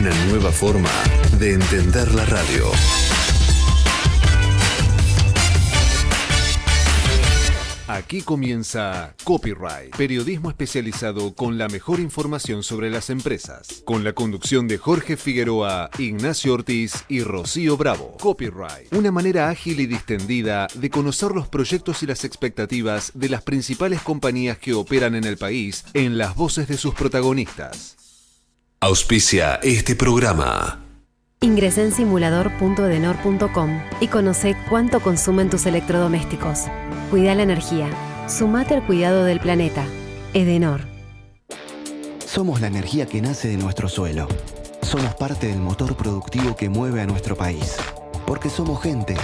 Una nueva forma de entender la radio. Aquí comienza Copyright, periodismo especializado con la mejor información sobre las empresas. Con la conducción de Jorge Figueroa, Ignacio Ortiz y Rocío Bravo. Copyright, una manera ágil y distendida de conocer los proyectos y las expectativas de las principales compañías que operan en el país en las voces de sus protagonistas. Auspicia este programa. Ingresa en simulador.edenor.com y conoce cuánto consumen tus electrodomésticos. Cuida la energía. Sumate al cuidado del planeta. Edenor. Somos la energía que nace de nuestro suelo. Somos parte del motor productivo que mueve a nuestro país. Porque somos gente,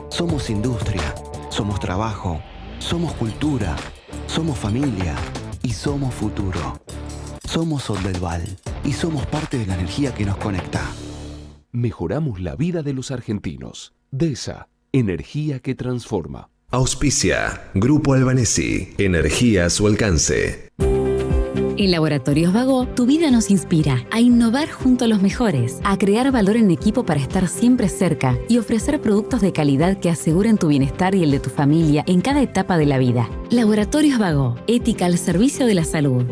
somos industria, somos trabajo, somos cultura, somos familia y somos futuro. Somos Soldelval y somos parte de la energía que nos conecta. Mejoramos la vida de los argentinos. DESA, energía que transforma. Auspicia Grupo Albanesi, energía a su alcance. En Laboratorios Vago, tu vida nos inspira a innovar junto a los mejores, a crear valor en equipo para estar siempre cerca y ofrecer productos de calidad que aseguren tu bienestar y el de tu familia en cada etapa de la vida. Laboratorios Vago, ética al servicio de la salud.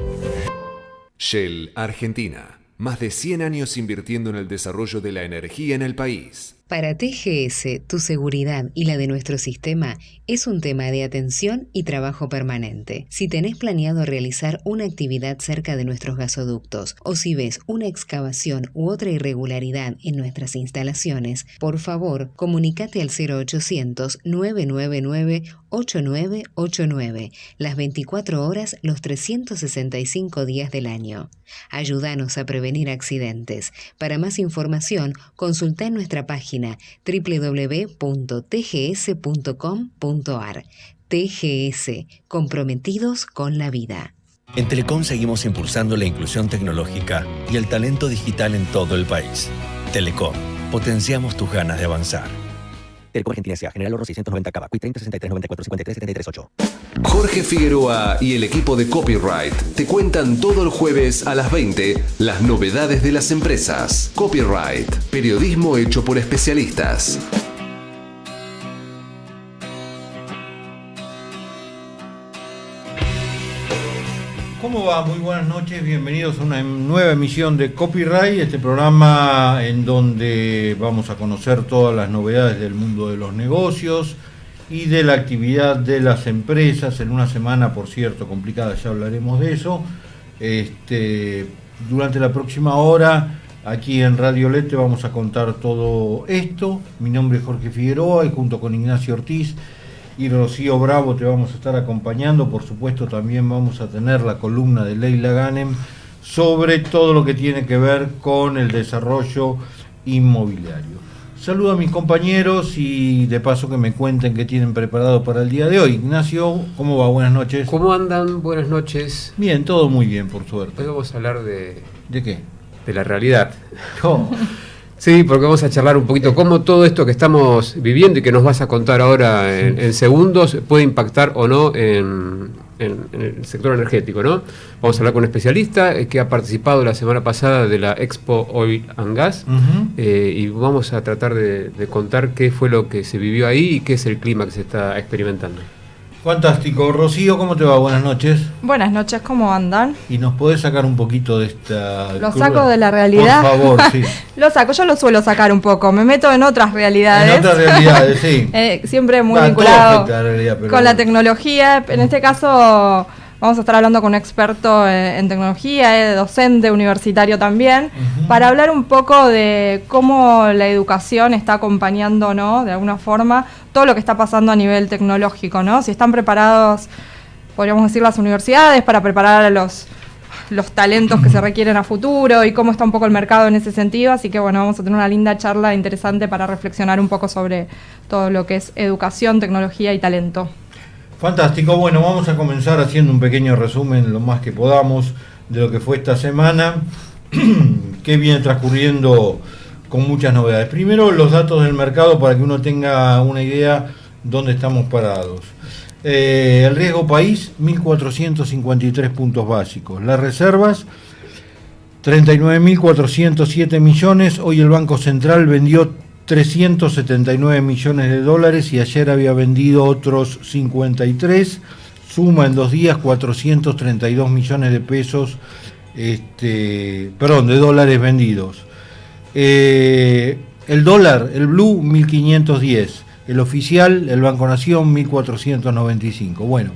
Shell Argentina, más de 100 años invirtiendo en el desarrollo de la energía en el país. Para TGS, tu seguridad y la de nuestro sistema es un tema de atención y trabajo permanente. Si tenés planeado realizar una actividad cerca de nuestros gasoductos o si ves una excavación u otra irregularidad en nuestras instalaciones, por favor, comunícate al 0800-999-8989, las 24 horas, los 365 días del año. Ayúdanos a prevenir accidentes. Para más información, consulta en nuestra página www.tgs.com.ar. TGS, comprometidos con la vida. En Telecom seguimos impulsando la inclusión tecnológica y el talento digital en todo el país. Telecom, potenciamos tus ganas de avanzar. Telecom Argentina S.A. General Oro 690 Cava, Cuit 30 63 94 53 73 8. Jorge Figueroa y el equipo de Copyright te cuentan todo el jueves a las 20 las novedades de las empresas. Copyright, periodismo hecho por especialistas. ¿Cómo va? Muy buenas noches, bienvenidos a una nueva emisión de Copyright, este programa en donde vamos a conocer todas las novedades del mundo de los negocios y de la actividad de las empresas en una semana, por cierto, complicada, ya hablaremos de eso. Durante la próxima hora, aquí en Radio LED te vamos a contar todo esto. Mi nombre es Jorge Figueroa y junto con Ignacio Ortiz y Rocío Bravo te vamos a estar acompañando. Por supuesto, también vamos a tener la columna de Leila Ganem sobre todo lo que tiene que ver con el desarrollo inmobiliario. Saludo a mis compañeros y de paso que me cuenten qué tienen preparado para el día de hoy. Ignacio, ¿cómo va? Buenas noches. ¿Cómo andan? Buenas noches. Bien, todo muy bien, por suerte. Hoy vamos a hablar de... ¿De qué? De la realidad. ¿Cómo? Sí, porque vamos a charlar un poquito cómo todo esto que estamos viviendo y que nos vas a contar ahora en segundos puede impactar o no en el sector energético, ¿no? Vamos a hablar con un especialista que ha participado la semana pasada de la Expo Oil and Gas y vamos a tratar de contar qué fue lo que se vivió ahí y qué es el clima que se está experimentando. Fantástico. Rocío, ¿cómo te va? Buenas noches. Buenas noches, ¿cómo andan? ¿Y nos podés sacar un poquito de esta... ¿Lo saco de la realidad? Por favor, sí. Lo saco, yo lo suelo sacar un poco, me meto en otras realidades. En otras realidades, sí. Siempre muy vinculado con la bueno. tecnología. En este caso vamos a estar hablando con un experto en tecnología, docente universitario también, para hablar un poco de cómo la educación está acompañando, ¿no?, de alguna forma, todo lo que está pasando a nivel tecnológico, ¿no? Si están preparados, podríamos decir, las universidades para preparar a los talentos que se requieren a futuro y cómo está un poco el mercado en ese sentido. Así que bueno, vamos a tener una linda charla interesante para reflexionar un poco sobre todo lo que es educación, tecnología y talento. Fantástico. Bueno, vamos a comenzar haciendo un pequeño resumen lo más que podamos de lo que fue esta semana, que viene transcurriendo con muchas novedades. Primero, los datos del mercado para que uno tenga una idea dónde estamos parados. El riesgo país, 1.453 puntos básicos. Las reservas, 39.407 millones. Hoy el Banco Central vendió 379 millones de dólares y ayer había vendido otros 53. Suma en 2 días 432 millones de pesos, de dólares vendidos. El dólar, el blue, 1.510. El oficial, el Banco Nación, 1.495. Bueno,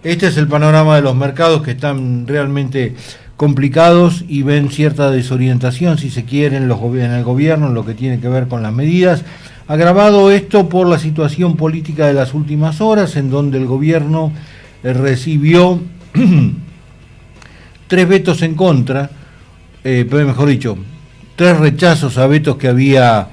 este es el panorama de los mercados, que están realmente complicados y ven cierta desorientación, si se quiere, en el gobierno, en lo que tiene que ver con las medidas. Agravado esto por la situación política de las últimas horas, en donde el gobierno recibió 3 vetos en contra, pero mejor dicho, 3 rechazos a vetos que había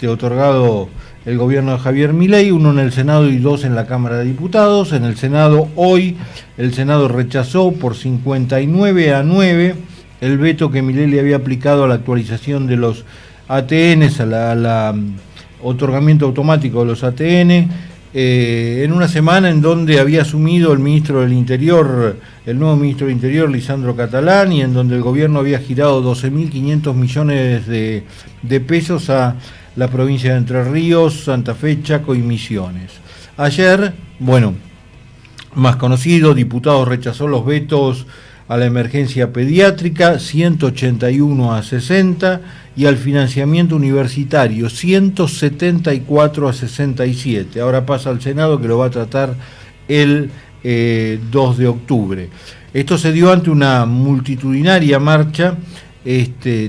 otorgado el gobierno de Javier Milei, 1 en el Senado y 2 en la Cámara de Diputados. En el Senado, hoy, el Senado rechazó por 59-9 el veto que Milei le había aplicado a la actualización de los ATNs, a otorgamiento automático de los ATN, en una semana en donde había asumido el ministro del Interior, el nuevo ministro del Interior, Lisandro Catalán, y en donde el gobierno había girado 12.500 millones de pesos a la provincia de Entre Ríos, Santa Fe, Chaco y Misiones. Ayer, más conocido, diputados rechazó los vetos a la emergencia pediátrica, 181-60, y al financiamiento universitario, 174-67. Ahora pasa al Senado, que lo va a tratar el 2 de octubre. Esto se dio ante una multitudinaria marcha,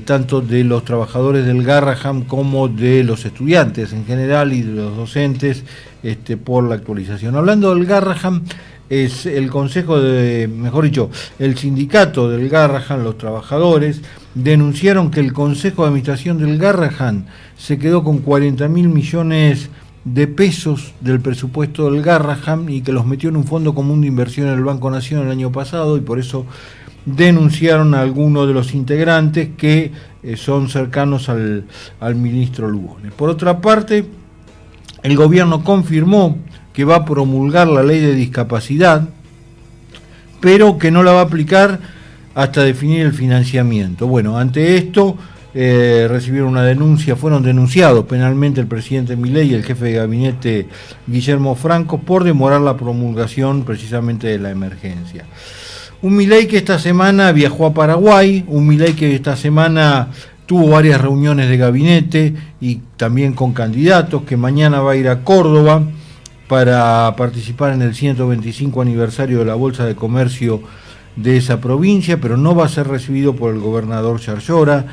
tanto de los trabajadores del Garrahan como de los estudiantes en general y de los docentes, por la actualización. Hablando del Garrahan, es el el sindicato del Garrahan, los trabajadores, denunciaron que el Consejo de Administración del Garrahan se quedó con 40.000 millones de pesos del presupuesto del Garrahan y que los metió en un fondo común de inversión en el Banco Nación el año pasado, y por eso denunciaron a algunos de los integrantes que son cercanos al ministro Lugones. Por otra parte, el gobierno confirmó que va a promulgar la ley de discapacidad, pero que no la va a aplicar hasta definir el financiamiento. Bueno, ante esto recibieron una denuncia, fueron denunciados penalmente el presidente Milei y el jefe de gabinete Guillermo Franco por demorar la promulgación precisamente de la emergencia. Un Milei que esta semana viajó a Paraguay, un Milei que esta semana tuvo varias reuniones de gabinete y también con candidatos, que mañana va a ir a Córdoba para participar en el 125 aniversario de la Bolsa de Comercio de esa provincia, pero no va a ser recibido por el gobernador Yarlora,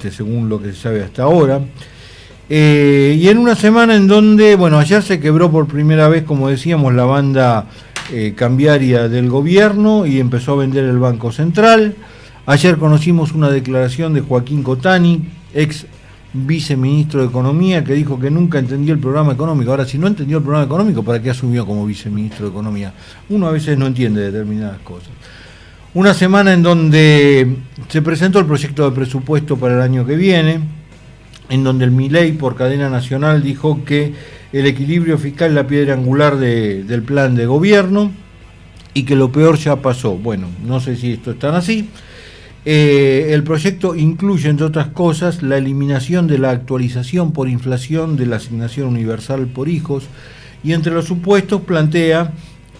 según lo que se sabe hasta ahora. Y en una semana en donde, ayer se quebró por primera vez, como decíamos, la banda cambiaria del gobierno y empezó a vender el Banco Central. Ayer conocimos una declaración de Joaquín Cotani, ex viceministro de Economía, que dijo que nunca entendió el programa económico. Ahora, si no entendió el programa económico, ¿para qué asumió como viceministro de Economía? Uno a veces no entiende determinadas cosas. Una semana en donde se presentó el proyecto de presupuesto para el año que viene, en donde el Milei por cadena nacional dijo que el equilibrio fiscal es la piedra angular del plan de gobierno y que lo peor ya pasó. Bueno, no sé si esto es tan así. El proyecto incluye, entre otras cosas, la eliminación de la actualización por inflación de la asignación universal por hijos, y entre los supuestos plantea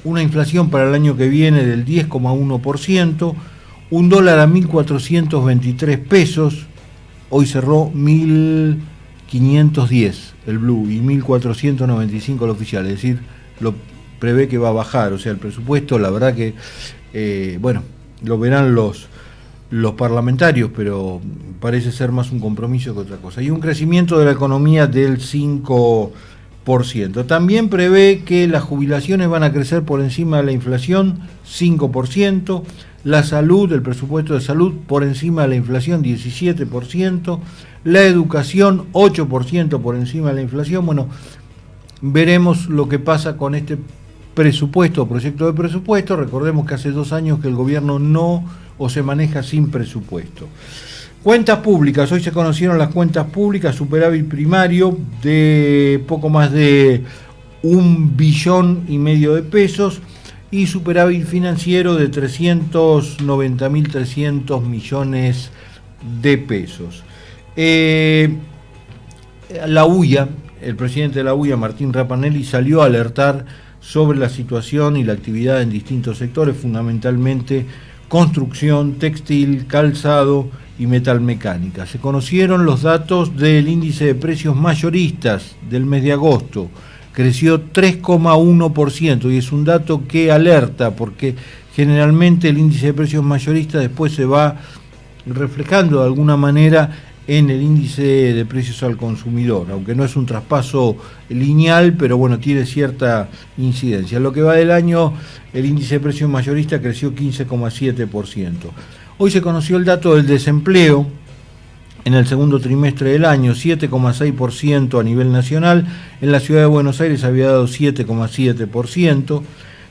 una inflación para el año que viene del 10,1%, un dólar a 1.423 pesos, hoy cerró 1.510 el blue y 1.495 el oficial, es decir, lo prevé que va a bajar. O sea, el presupuesto, la verdad que, lo verán los parlamentarios, pero parece ser más un compromiso que otra cosa. Y un crecimiento de la economía del 5%. También prevé que las jubilaciones van a crecer por encima de la inflación, 5%. La salud, el presupuesto de salud, por encima de la inflación, 17%. La educación, 8% por encima de la inflación. Bueno, veremos lo que pasa con este presupuesto, proyecto de presupuesto. Recordemos que hace 2 años que el gobierno no se maneja sin presupuesto. Cuentas públicas, hoy se conocieron las cuentas públicas, superávit primario de poco más de 1,5 billones de pesos y superávit financiero de 390.300 millones de pesos. La UIA, el presidente de la UIA, Martín Rapanelli, salió a alertar sobre la situación y la actividad en distintos sectores, fundamentalmente construcción, textil, calzado y metalmecánica. Se conocieron los datos del índice de precios mayoristas del mes de agosto. Creció 3,1% y es un dato que alerta porque generalmente el índice de precios mayoristas después se va reflejando de alguna manera en el índice de precios al consumidor, aunque no es un traspaso lineal, pero bueno, tiene cierta incidencia. Lo que va del año, el índice de precios mayorista creció 15,7%. Hoy se conoció el dato del desempleo en el segundo trimestre del año, 7,6% a nivel nacional. En la ciudad de Buenos Aires había dado 7,7%.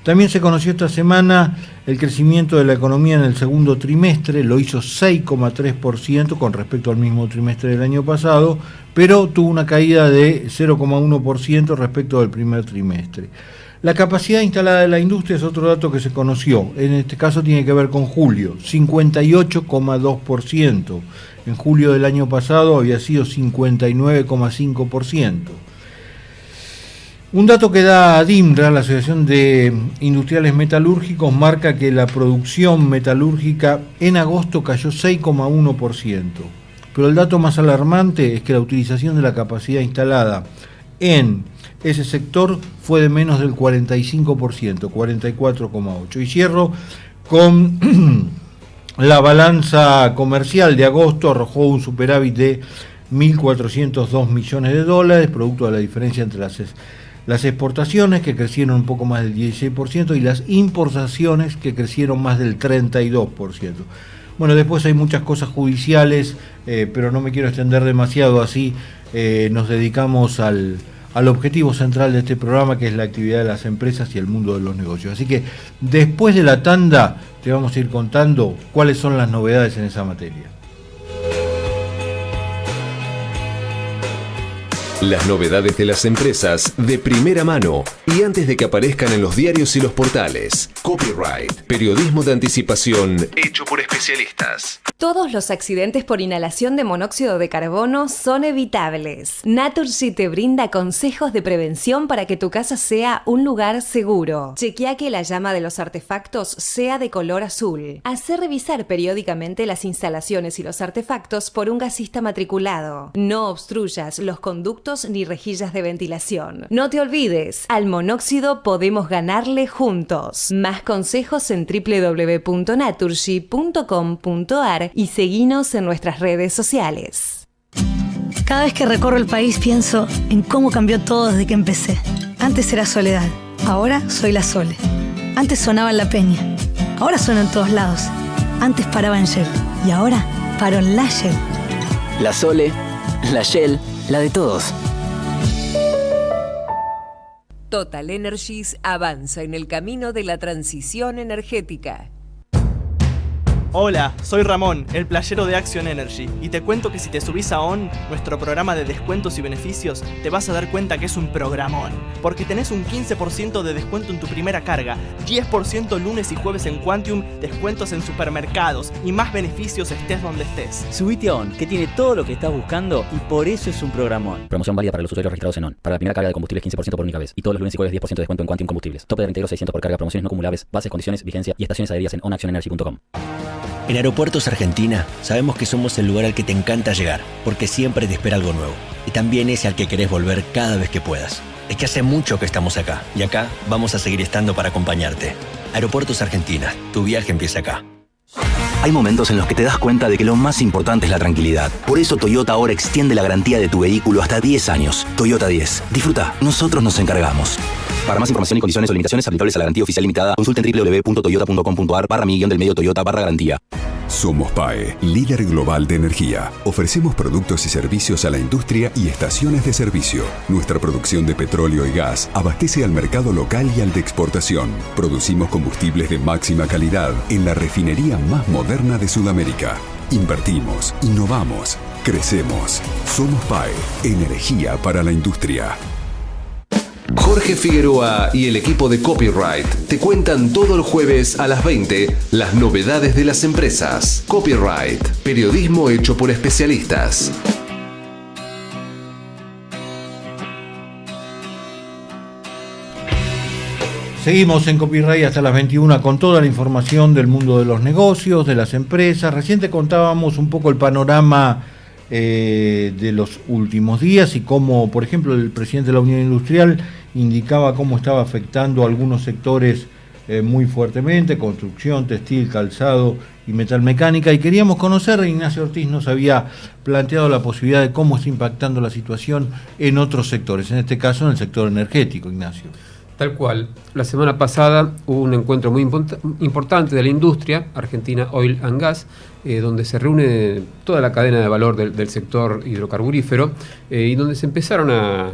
También se conoció esta semana el crecimiento de la economía en el segundo trimestre, lo hizo 6,3% con respecto al mismo trimestre del año pasado, pero tuvo una caída de 0,1% respecto del primer trimestre. La capacidad instalada de la industria es otro dato que se conoció, en este caso tiene que ver con julio, 58,2%. En julio del año pasado había sido 59,5%. Un dato que da DIMRA, la Asociación de Industriales Metalúrgicos, marca que la producción metalúrgica en agosto cayó 6,1%. Pero el dato más alarmante es que la utilización de la capacidad instalada en ese sector fue de menos del 45%, 44,8%. Y cierro con la balanza comercial de agosto, arrojó un superávit de 1.402 millones de dólares, producto de la diferencia entre las exportaciones, que crecieron un poco más del 16%, y las importaciones, que crecieron más del 32%. Bueno, después hay muchas cosas judiciales, pero no me quiero extender demasiado, así nos dedicamos al objetivo central de este programa, que es la actividad de las empresas y el mundo de los negocios. Así que después de la tanda te vamos a ir contando cuáles son las novedades en esa materia. Las novedades de las empresas de primera mano y antes de que aparezcan en los diarios y los portales. Copyright, periodismo de anticipación hecho por especialistas. Todos los accidentes por inhalación de monóxido de carbono son evitables. Naturgy te brinda consejos de prevención para que tu casa sea un lugar seguro. Chequea que la llama de los artefactos sea de color azul. Hacé revisar periódicamente las instalaciones y los artefactos por un gasista matriculado. No obstruyas los conductos ni rejillas de ventilación. No te olvides, al monóxido podemos ganarle juntos. Más consejos en www.naturgy.com.ar y seguinos en nuestras redes sociales. Cada vez que recorro el país pienso en cómo cambió todo desde que empecé. Antes era Soledad, ahora soy la Sole. Antes sonaba en La Peña, ahora suena en todos lados. Antes paraba en Shell y ahora paro en la Shell. La Sole, la Shell, la de todos. Total Energies avanza en el camino de la transición energética. Hola, soy Ramón, el playero de Action Energy, y te cuento que si te subís a ON, nuestro programa de descuentos y beneficios, te vas a dar cuenta que es un programón, porque tenés un 15% de descuento en tu primera carga, 10% lunes y jueves en Quantium, descuentos en supermercados y más beneficios estés donde estés. Subite a ON, que tiene todo lo que estás buscando y por eso es un programón. Promoción válida para los usuarios registrados en ON. Para la primera carga de combustible 15% por única vez, y todos los lunes y jueves 10% de descuento en Quantium Combustibles. Tope de reintegro 600 por carga, promociones no acumulables, bases, condiciones, vigencia y estaciones adheridas en onactionenergy.com. En Aeropuertos Argentina sabemos que somos el lugar al que te encanta llegar, porque siempre te espera algo nuevo. Y también ese al que querés volver cada vez que puedas. Es que hace mucho que estamos acá, y acá vamos a seguir estando para acompañarte. Aeropuertos Argentina, tu viaje empieza acá. Hay momentos en los que te das cuenta de que lo más importante es la tranquilidad. Por eso Toyota ahora extiende la garantía de tu vehículo hasta 10 años. Toyota 10. Disfruta, nosotros nos encargamos. Para más información y condiciones o limitaciones aplicables a la garantía oficial limitada, consulten www.toyota.com.ar/mi-del-medio Toyota/garantía. Somos PAE, líder global de energía. Ofrecemos productos y servicios a la industria y estaciones de servicio. Nuestra producción de petróleo y gas abastece al mercado local y al de exportación. Producimos combustibles de máxima calidad en la refinería más moderna de Sudamérica. Invertimos, innovamos, crecemos. Somos PAE, energía para la industria. Jorge Figueroa y el equipo de Copyright te cuentan todo el jueves a las 20 las novedades de las empresas. Copyright, periodismo hecho por especialistas. Seguimos en Copyright hasta las 21 con toda la información del mundo de los negocios, de las empresas. Recién te contábamos un poco el panorama de los últimos días y cómo, por ejemplo, el presidente de la Unión Industrial indicaba cómo estaba afectando a algunos sectores muy fuertemente: construcción, textil, calzado y metalmecánica. Y queríamos conocer, Ignacio Ortiz nos había planteado la posibilidad de cómo está impactando la situación en otros sectores, en este caso en el sector energético, Ignacio. Tal cual. La semana pasada hubo un encuentro muy importante de la industria, Argentina Oil and Gas, donde se reúne toda la cadena de valor del sector hidrocarburífero y donde se empezaron a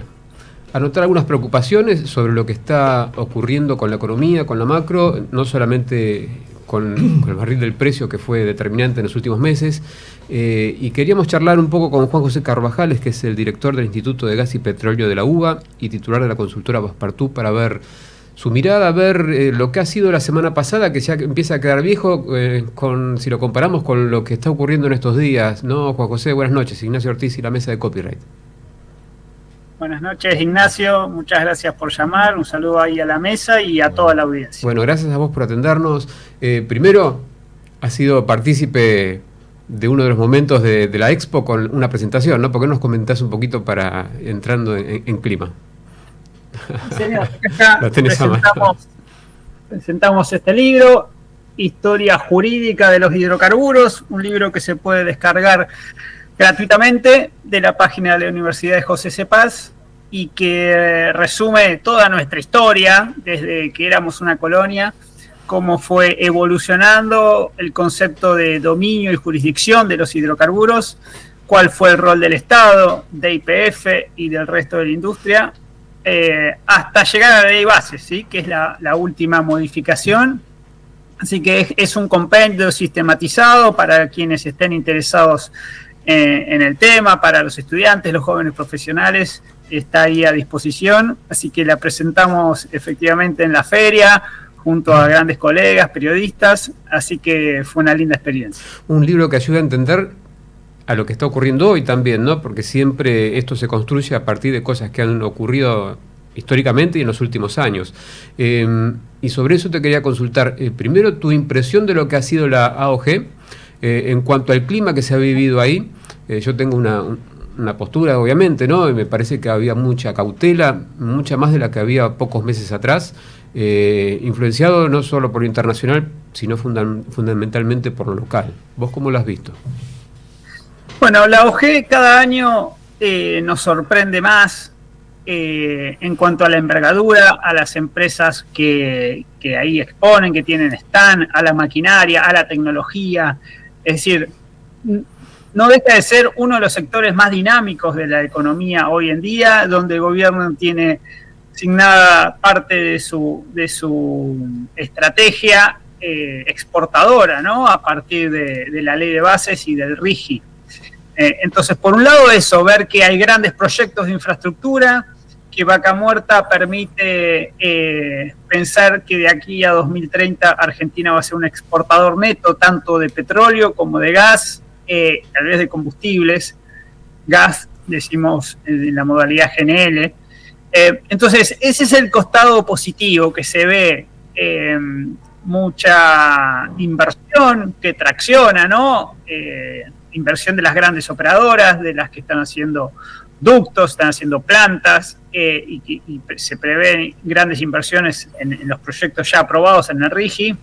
notar algunas preocupaciones sobre lo que está ocurriendo con la economía, con la macro, no solamente con el barril del precio, que fue determinante en los últimos meses, y queríamos charlar un poco con Juan José Carvajales, que es el director del Instituto de Gas y Petróleo de la UBA y titular de la consultora Passepartout, para ver su mirada, ver lo que ha sido la semana pasada, que ya empieza a quedar viejo, si lo comparamos con lo que está ocurriendo en estos días, ¿no? Juan José, buenas noches. Ignacio Ortiz y la mesa de Copyright. Buenas noches, Ignacio, muchas gracias por llamar, un saludo ahí a la mesa y a toda la audiencia. Bueno, gracias a vos por atendernos. Primero, has sido partícipe de uno de los momentos de la Expo con una presentación, ¿no? ¿Por qué nos comentás un poquito para entrando en clima? Señor, acá presentamos este libro, Historia Jurídica de los Hidrocarburos, un libro que se puede descargar gratuitamente de la página de la Universidad de José C. Paz y que resume toda nuestra historia desde que éramos una colonia, cómo fue evolucionando el concepto de dominio y jurisdicción de los hidrocarburos, cuál fue el rol del Estado, de YPF y del resto de la industria, hasta llegar a la ley base, ¿sí? Que es la última modificación. Así que es un compendio sistematizado para quienes estén interesados en el tema, para los estudiantes, los jóvenes profesionales, está ahí a disposición, así que la presentamos efectivamente en la feria, junto a grandes colegas, periodistas, así que fue una linda experiencia. Un libro que ayuda a entender a lo que está ocurriendo hoy también, ¿no? Porque siempre esto se construye a partir de cosas que han ocurrido históricamente y en los últimos años. Y sobre eso te quería consultar, primero tu impresión de lo que ha sido la AOG, en cuanto al clima que se ha vivido ahí. Yo tengo una postura, obviamente, ¿no? Y me parece que había mucha cautela, mucha más de la que había pocos meses atrás, influenciado no solo por lo internacional, sino fundamentalmente por lo local. ¿Vos cómo lo has visto? Bueno, la AOG cada año nos sorprende más en cuanto a la envergadura, a las empresas que ahí exponen, que tienen stand, a la maquinaria, a la tecnología. Es decir, no deja de ser uno de los sectores más dinámicos de la economía hoy en día, donde el gobierno tiene asignada parte de su estrategia exportadora, ¿no? A partir de la ley de bases y del RIGI. Entonces, por un lado eso, ver que hay grandes proyectos de infraestructura, que Vaca Muerta permite pensar que de aquí a 2030 Argentina va a ser un exportador neto tanto de petróleo como de gas, tal vez de combustibles, gas, decimos en la modalidad GNL. Entonces, ese es el costado positivo, que se ve mucha inversión que tracciona, ¿no? Inversión de las grandes operadoras, de las que están haciendo ductos, están haciendo plantas, y se prevén grandes inversiones en los proyectos ya aprobados en el RIGI,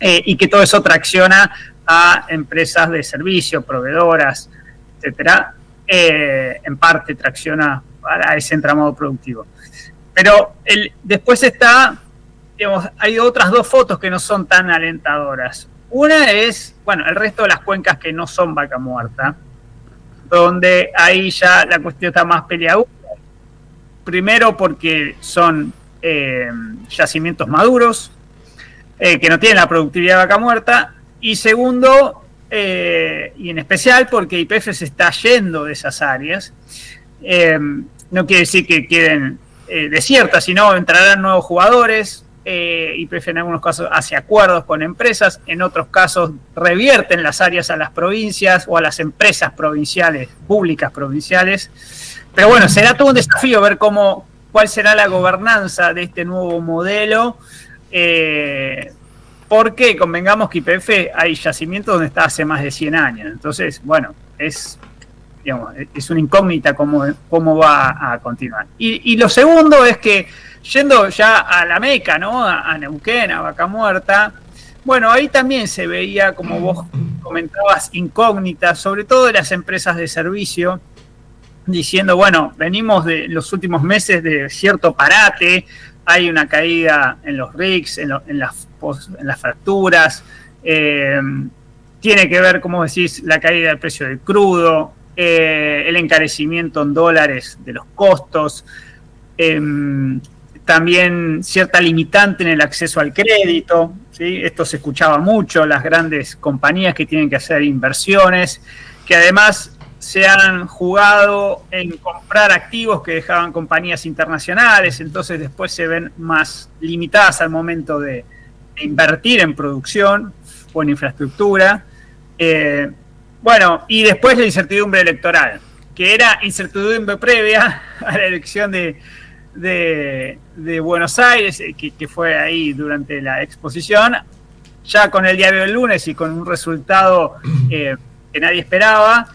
y que todo eso tracciona a empresas de servicio, proveedoras, etcétera. En parte tracciona a ese entramado productivo. Pero después está, digamos, hay otras dos fotos que no son tan alentadoras. Una es, bueno, el resto de las cuencas que no son Vaca Muerta, donde ahí ya la cuestión está más peleaguda. Primero porque son yacimientos maduros, que no tienen la productividad de Vaca Muerta, y segundo, y en especial porque YPF se está yendo de esas áreas. No quiere decir que queden desierta, sino entrarán nuevos jugadores. YPF en algunos casos hace acuerdos con empresas, en otros casos revierten las áreas a las provincias o a las empresas provinciales, públicas provinciales. Pero bueno, será todo un desafío ver cuál será la gobernanza de este nuevo modelo, porque convengamos que YPF hay yacimientos donde está hace más de 100 años. Entonces, bueno, es una incógnita cómo va a continuar. Y lo segundo es que, yendo ya a la Meca, ¿no? A Neuquén, a Vaca Muerta, bueno, ahí también se veía, como vos comentabas, incógnitas, sobre todo de las empresas de servicio, diciendo, bueno, venimos de los últimos meses de cierto parate, hay una caída en los RICs, en las facturas, tiene que ver, como decís, la caída del precio del crudo, el encarecimiento en dólares de los costos, también cierta limitante en el acceso al crédito, ¿sí? Esto se escuchaba mucho, las grandes compañías que tienen que hacer inversiones, que además se han jugado en comprar activos que dejaban compañías internacionales, entonces después se ven más limitadas al momento de invertir en producción o en infraestructura. Bueno, y después la incertidumbre electoral, que era incertidumbre previa a la elección de Buenos Aires, que fue ahí durante la exposición, ya con el diario del lunes y con un resultado que nadie esperaba.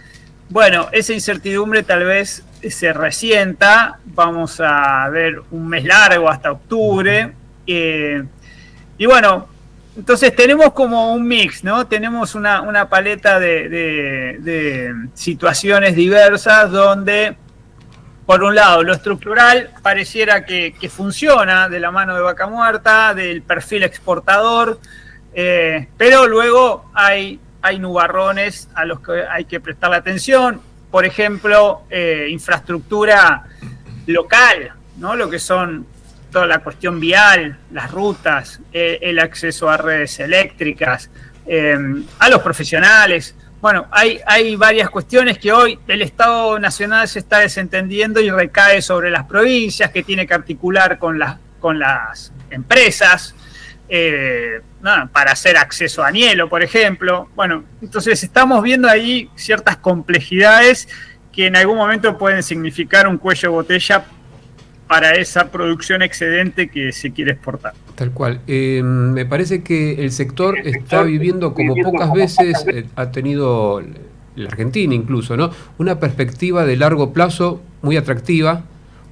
Bueno, esa incertidumbre tal vez se resienta, vamos a ver un mes largo hasta octubre, y bueno, entonces tenemos como un mix, ¿no? Tenemos una paleta de situaciones diversas donde, por un lado, lo estructural pareciera que funciona de la mano de Vaca Muerta, del perfil exportador, pero luego hay nubarrones a los que hay que prestarle atención. Por ejemplo, infraestructura local, ¿no? Lo que son toda la cuestión vial, las rutas, el acceso a redes eléctricas, a los profesionales. Bueno, hay varias cuestiones que hoy el Estado Nacional se está desentendiendo y recae sobre las provincias, que tiene que articular con las empresas para hacer acceso a Nielo, por ejemplo. Bueno, entonces estamos viendo ahí ciertas complejidades que en algún momento pueden significar un cuello de botella para esa producción excedente que se quiere exportar. Tal cual. Me parece que el sector está viviendo como pocas veces ha tenido la Argentina incluso, ¿no? Una perspectiva de largo plazo muy atractiva,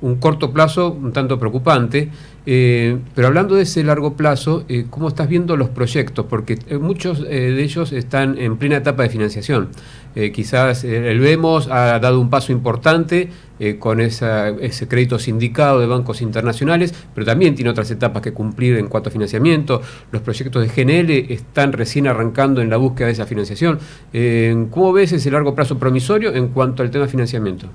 un corto plazo un tanto preocupante, pero hablando de ese largo plazo, ¿cómo estás viendo los proyectos? Porque muchos de ellos están en plena etapa de financiación. Quizás el Vemos ha dado un paso importante con ese crédito sindicado de bancos internacionales, pero también tiene otras etapas que cumplir en cuanto a financiamiento. Los proyectos de GNL están recién arrancando en la búsqueda de esa financiación. ¿Cómo ves ese largo plazo promisorio en cuanto al tema de financiamiento?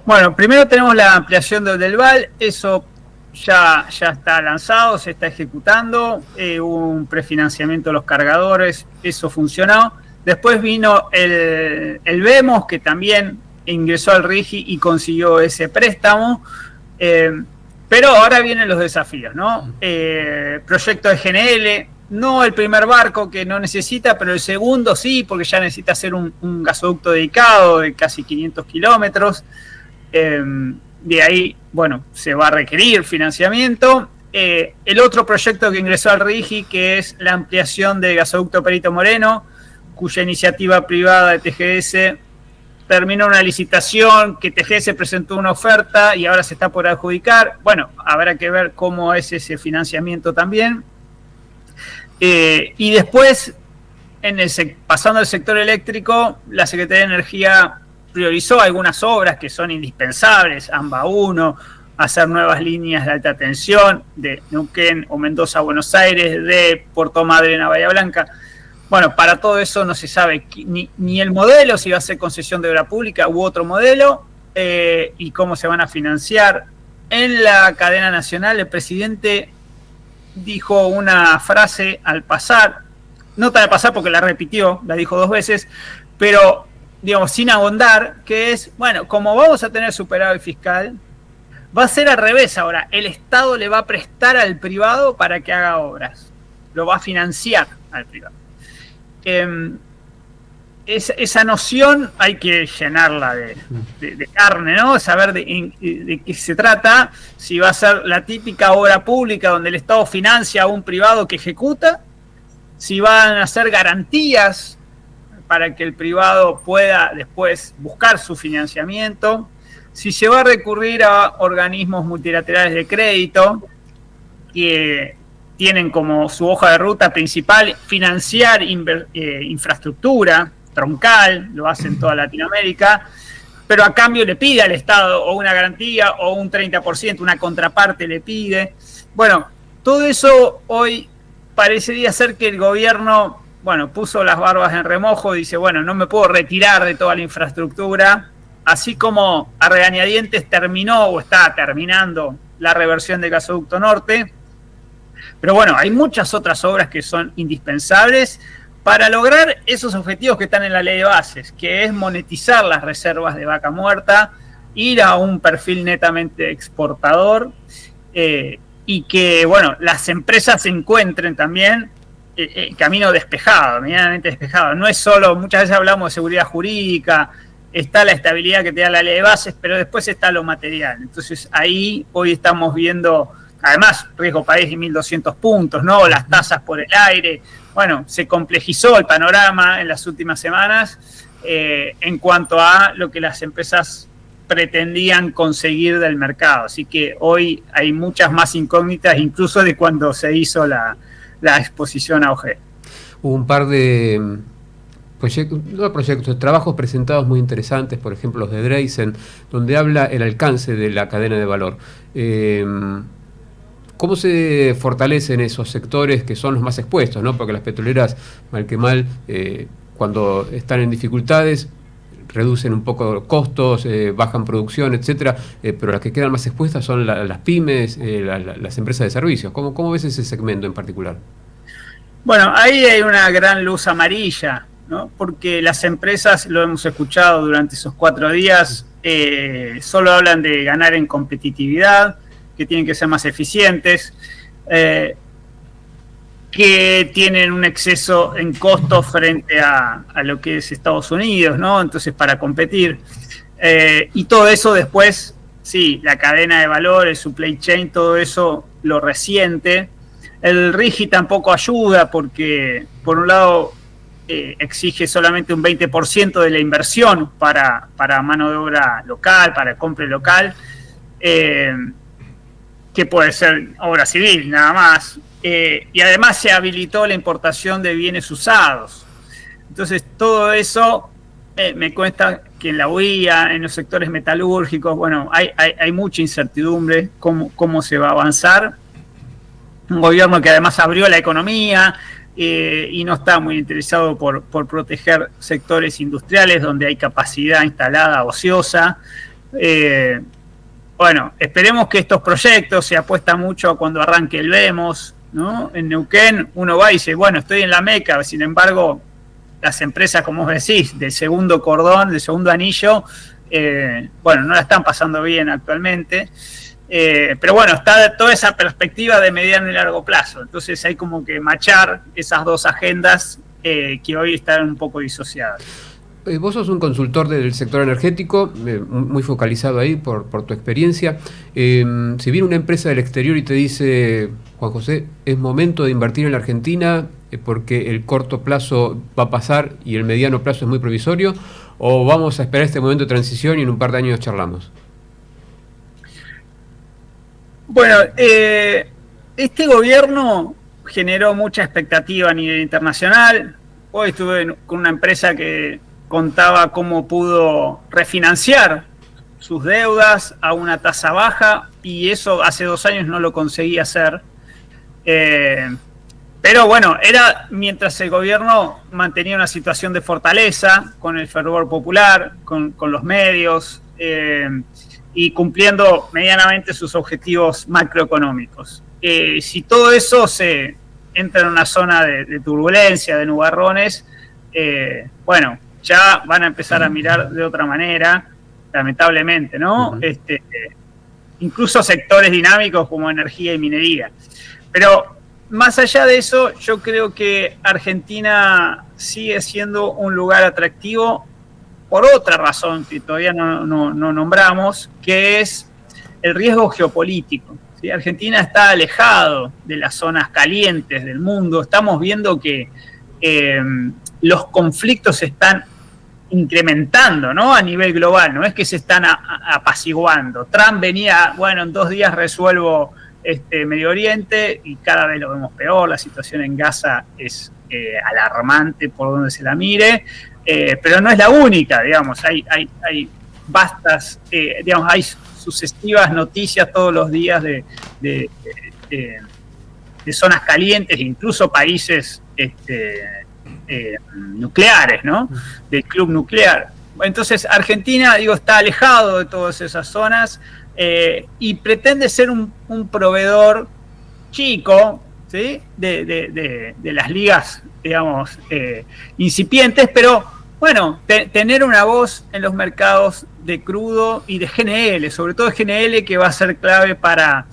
Bueno, primero tenemos la ampliación del VAL, eso ya está lanzado, se está ejecutando, hubo un prefinanciamiento de los cargadores, eso funcionó. Después vino el Vemos, que también ingresó al RIGI y consiguió ese préstamo, pero ahora vienen los desafíos, ¿no? Proyecto de GNL, no el primer barco que no necesita, pero el segundo sí, porque ya necesita hacer un gasoducto dedicado de casi 500 kilómetros. De ahí, bueno, se va a requerir financiamiento. El otro proyecto que ingresó al RIGI, que es la ampliación de gasoducto Perito Moreno, cuya iniciativa privada de TGS terminó una licitación, que TGS presentó una oferta y ahora se está por adjudicar. Bueno, habrá que ver cómo es ese financiamiento también. Y después, pasando al sector eléctrico, la Secretaría de Energía priorizó algunas obras que son indispensables, AMBA 1, hacer nuevas líneas de alta tensión de Neuquén o Mendoza a Buenos Aires, de Puerto Madryn a Bahía Blanca. Bueno, para todo eso no se sabe ni el modelo, si va a ser concesión de obra pública u otro modelo, y cómo se van a financiar. En la cadena nacional, el presidente dijo una frase al pasar, no tan al pasar porque la repitió, la dijo 2 veces, pero digamos, sin abondar, que es, bueno, como vamos a tener superávit fiscal, Va a ser al revés ahora. El Estado le va a prestar al privado para que haga obras. Lo va a financiar al privado. Esa noción hay que llenarla de carne, ¿no? Saber de qué se trata. Si va a ser la típica obra pública donde el Estado financia a un privado que ejecuta. Si van a ser garantías para que el privado pueda después buscar su financiamiento. Si se va a recurrir a organismos multilaterales de crédito que tienen como su hoja de ruta principal financiar infraestructura troncal, lo hace en toda Latinoamérica, pero a cambio le pide al Estado o una garantía o un 30%, una contraparte le pide. Bueno, todo eso hoy parecería ser que el gobierno, puso las barbas en remojo y dice, no me puedo retirar de toda la infraestructura, así como a regañadientes terminó o está terminando la reversión del gasoducto norte. Pero hay muchas otras obras que son indispensables para lograr esos objetivos que están en la ley de bases, que es monetizar las reservas de vaca muerta, ir a un perfil netamente exportador y que, las empresas encuentren también camino despejado, medianamente despejado. No es solo, muchas veces hablamos de seguridad jurídica, está la estabilidad que te da la ley de bases, pero después está lo material. Entonces ahí hoy estamos viendo, además, riesgo país de 1.200 puntos, ¿no? Las tasas por el aire. Se complejizó el panorama en las últimas semanas en cuanto a lo que las empresas pretendían conseguir del mercado. Así que hoy hay muchas más incógnitas, incluso de cuando se hizo la exposición a OG. Hubo un par de trabajos presentados muy interesantes, por ejemplo los de Dreisen, donde habla el alcance de la cadena de valor. ¿Cómo se fortalecen esos sectores que son los más expuestos, ¿no? Porque las petroleras, mal que mal, cuando están en dificultades, reducen un poco costos, bajan producción, etcétera, pero las que quedan más expuestas son las pymes, las empresas de servicios. ¿Cómo ves ese segmento en particular? Ahí hay una gran luz amarilla, ¿no? Porque las empresas, lo hemos escuchado durante esos 4 días, solo hablan de ganar en competitividad, que tienen que ser más eficientes, que tienen un exceso en costos frente a lo que es Estados Unidos, ¿no? Entonces, para competir. Y todo eso después, sí, la cadena de valor, el supply chain, todo eso lo resiente. El RIGI tampoco ayuda porque, por un lado, exige solamente un 20% de la inversión para mano de obra local, para compra local, que puede ser obra civil nada más, y además se habilitó la importación de bienes usados. Entonces todo eso me cuesta que en la UIA, en los sectores metalúrgicos, hay mucha incertidumbre cómo se va a avanzar. Un gobierno que además abrió la economía y no está muy interesado por proteger sectores industriales donde hay capacidad instalada ociosa. Esperemos que estos proyectos, se apuesta mucho a cuando arranque el VEMOS, ¿no? En Neuquén uno va y dice, estoy en la meca, sin embargo, las empresas, como vos decís, del segundo cordón, del segundo anillo, no la están pasando bien actualmente, pero está toda esa perspectiva de mediano y largo plazo, entonces hay como que machar esas dos agendas que hoy están un poco disociadas. Vos sos un consultor del sector energético, muy focalizado ahí por tu experiencia. Si viene una empresa del exterior y te dice, Juan José, es momento de invertir en la Argentina porque el corto plazo va a pasar y el mediano plazo es muy provisorio, o vamos a esperar este momento de transición y en un par de años charlamos. Este gobierno generó mucha expectativa a nivel internacional. Hoy estuve con una empresa que contaba cómo pudo refinanciar sus deudas a una tasa baja, y eso hace 2 años no lo conseguía hacer. Pero era mientras el gobierno mantenía una situación de fortaleza, con el fervor popular, con los medios, y cumpliendo medianamente sus objetivos macroeconómicos. Si todo eso se entra en una zona de turbulencia, de nubarrones, ya van a empezar a mirar de otra manera, lamentablemente, ¿no? incluso sectores dinámicos como energía y minería. Pero más allá de eso, yo creo que Argentina sigue siendo un lugar atractivo por otra razón que todavía no nombramos, que es el riesgo geopolítico. ¿Sí? Argentina está alejado de las zonas calientes del mundo. Estamos viendo que los conflictos se están incrementando, ¿no? A nivel global, no es que se están apaciguando. Trump venía, bueno, en 2 días resuelvo Medio Oriente, y cada vez lo vemos peor. La situación en Gaza es alarmante por donde se la mire, pero no es la única, digamos. Hay vastas, digamos, hay sucesivas noticias todos los días de zonas calientes, incluso países nucleares, ¿no? Del club nuclear. Entonces Argentina, digo, está alejado de todas esas zonas y pretende ser un proveedor chico, ¿sí? de las ligas, digamos, incipientes, pero bueno, tener una voz en los mercados de crudo y de GNL, sobre todo GNL, que va a ser clave para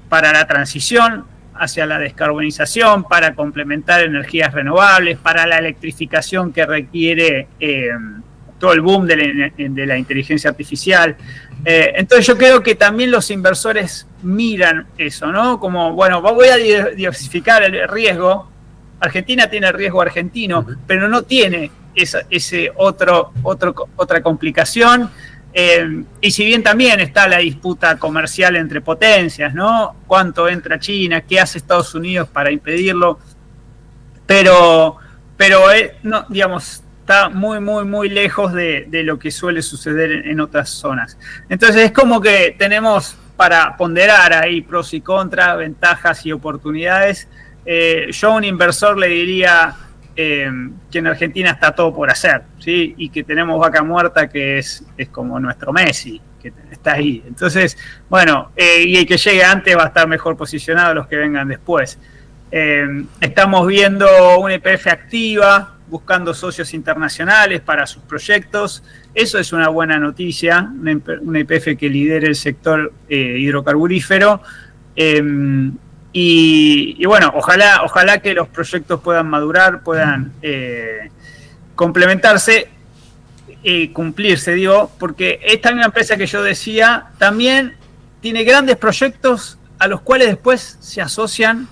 la transición hacia la descarbonización, para complementar energías renovables, para la electrificación que requiere todo el boom de la inteligencia artificial. Entonces yo creo que también los inversores miran eso, ¿no? Como, bueno, voy a diversificar el riesgo. Argentina tiene el riesgo argentino, pero no tiene otra complicación. Y si bien también está la disputa comercial entre potencias, ¿no? ¿Cuánto entra China? ¿Qué hace Estados Unidos para impedirlo? Pero no, digamos, está muy lejos de lo que suele suceder en otras zonas. Entonces es como que tenemos para ponderar ahí pros y contras, ventajas y oportunidades. Yo a un inversor le diría que en Argentina está todo por hacer, ¿sí? Y que tenemos Vaca Muerta, que es como nuestro Messi, que está ahí. Entonces, bueno, y el que llegue antes va a estar mejor posicionado, los que vengan después. Estamos viendo una YPF activa, buscando socios internacionales para sus proyectos. Eso es una buena noticia, una YPF que lidere el sector hidrocarburífero. Y bueno, ojalá que los proyectos puedan madurar, puedan complementarse y cumplirse, digo, porque esta misma empresa que yo decía también tiene grandes proyectos a los cuales después se asocian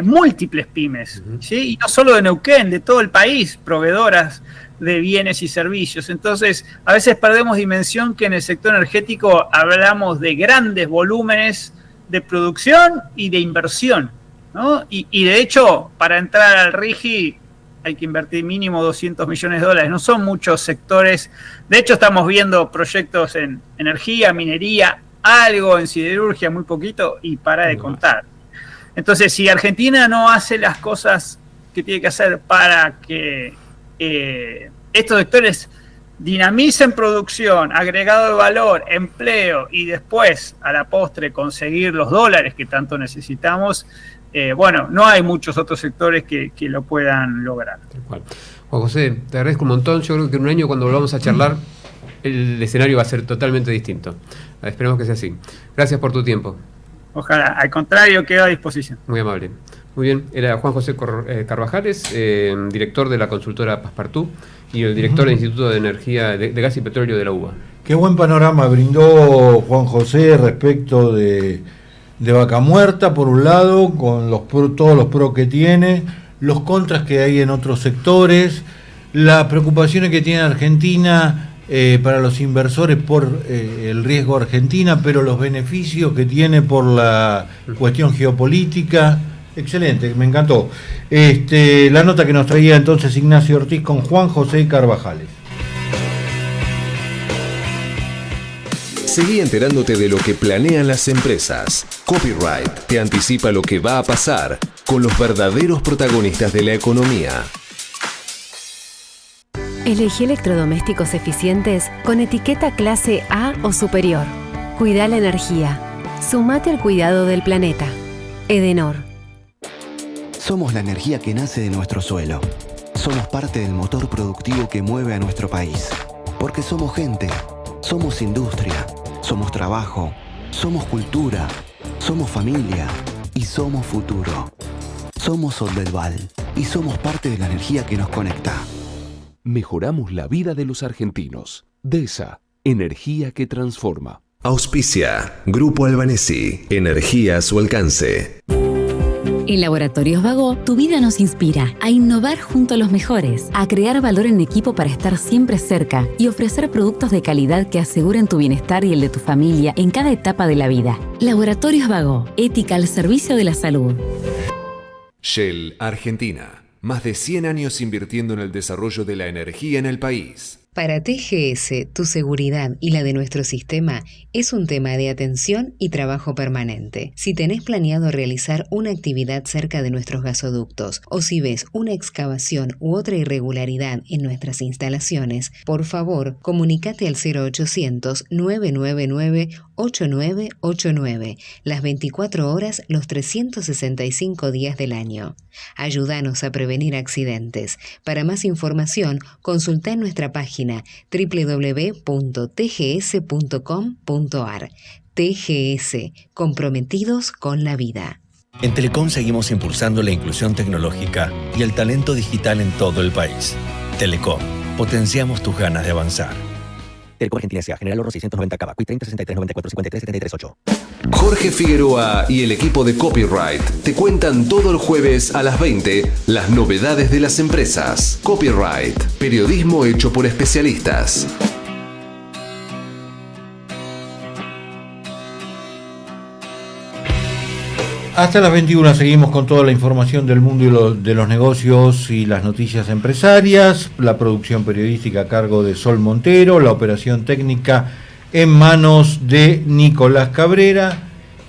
múltiples pymes, ¿sí? Y no solo de Neuquén, de todo el país, proveedoras de bienes y servicios. Entonces, a veces perdemos dimensión que en el sector energético hablamos de grandes volúmenes de producción y de inversión, ¿no? Y de hecho, para entrar al RIGI hay que invertir mínimo $200 millones. No son muchos sectores. De hecho, estamos viendo proyectos en energía, minería, algo en siderurgia, muy poquito, y para de contar. Entonces, si Argentina no hace las cosas que tiene que hacer para que estos sectores dinamicen producción, agregado de valor, empleo, y después, a la postre, conseguir los dólares que tanto necesitamos, bueno, no hay muchos otros sectores que lo puedan lograr. Juan José, te agradezco un montón. Yo creo que en un año, cuando volvamos a charlar, el escenario va a ser totalmente distinto. Esperemos que sea así. Gracias por tu tiempo. Ojalá, al contrario, quedo a disposición. Muy amable. Muy bien, era Juan José Carvajales, director de la consultora Passepartout y el director del Instituto de Energía de Gas y Petróleo de la UBA. Qué buen panorama brindó Juan José respecto de Vaca Muerta, por un lado, con todos los pros que tiene, los contras que hay en otros sectores, las preocupaciones que tiene Argentina para los inversores por el riesgo Argentina, pero los beneficios que tiene por la cuestión geopolítica. Excelente, me encantó. La nota que nos traía entonces Ignacio Ortiz con Juan José Carvajales. Seguí enterándote de lo que planean las empresas. Copyright te anticipa lo que va a pasar con los verdaderos protagonistas de la economía. Elegí electrodomésticos eficientes con etiqueta clase A o superior. Cuida la energía. Sumate al cuidado del planeta. Edenor. Somos la energía que nace de nuestro suelo. Somos parte del motor productivo que mueve a nuestro país. Porque somos gente, somos industria, somos trabajo, Somos cultura, somos familia y somos futuro. Somos Oldelval y somos parte de la energía que nos conecta. Mejoramos la vida de los argentinos. DESA, energía que transforma. Auspicia Grupo Albanesi, energía a su alcance. En Laboratorios Vago, tu vida nos inspira a innovar junto a los mejores, a crear valor en equipo para estar siempre cerca y ofrecer productos de calidad que aseguren tu bienestar y el de tu familia en cada etapa de la vida. Laboratorios Vago, ética al servicio de la salud. Shell Argentina, más de 100 años invirtiendo en el desarrollo de la energía en el país. Para TGS, tu seguridad y la de nuestro sistema es un tema de atención y trabajo permanente. Si tenés planeado realizar una actividad cerca de nuestros gasoductos o si ves una excavación u otra irregularidad en nuestras instalaciones, por favor, comunícate al 0800-999-8989, las 24 horas, los 365 días del año. Ayúdanos a prevenir accidentes. Para más información, consulta en nuestra página www.tgs.com.ar. TGS, comprometidos con la vida. En Telecom seguimos impulsando la inclusión tecnológica y el talento digital en todo el país. Telecom, potenciamos tus ganas de avanzar. Telecom Argentina S.A. General Oro 690 Cava. 30 63 94 53 73 8. Jorge Figueroa y el equipo de Copyright te cuentan todo el jueves a las 20 las novedades de las empresas. Copyright, periodismo hecho por especialistas. Hasta las 21 seguimos con toda la información del mundo de los negocios y las noticias empresarias, la producción periodística a cargo de Sol Montero, la operación técnica en manos de Nicolás Cabrera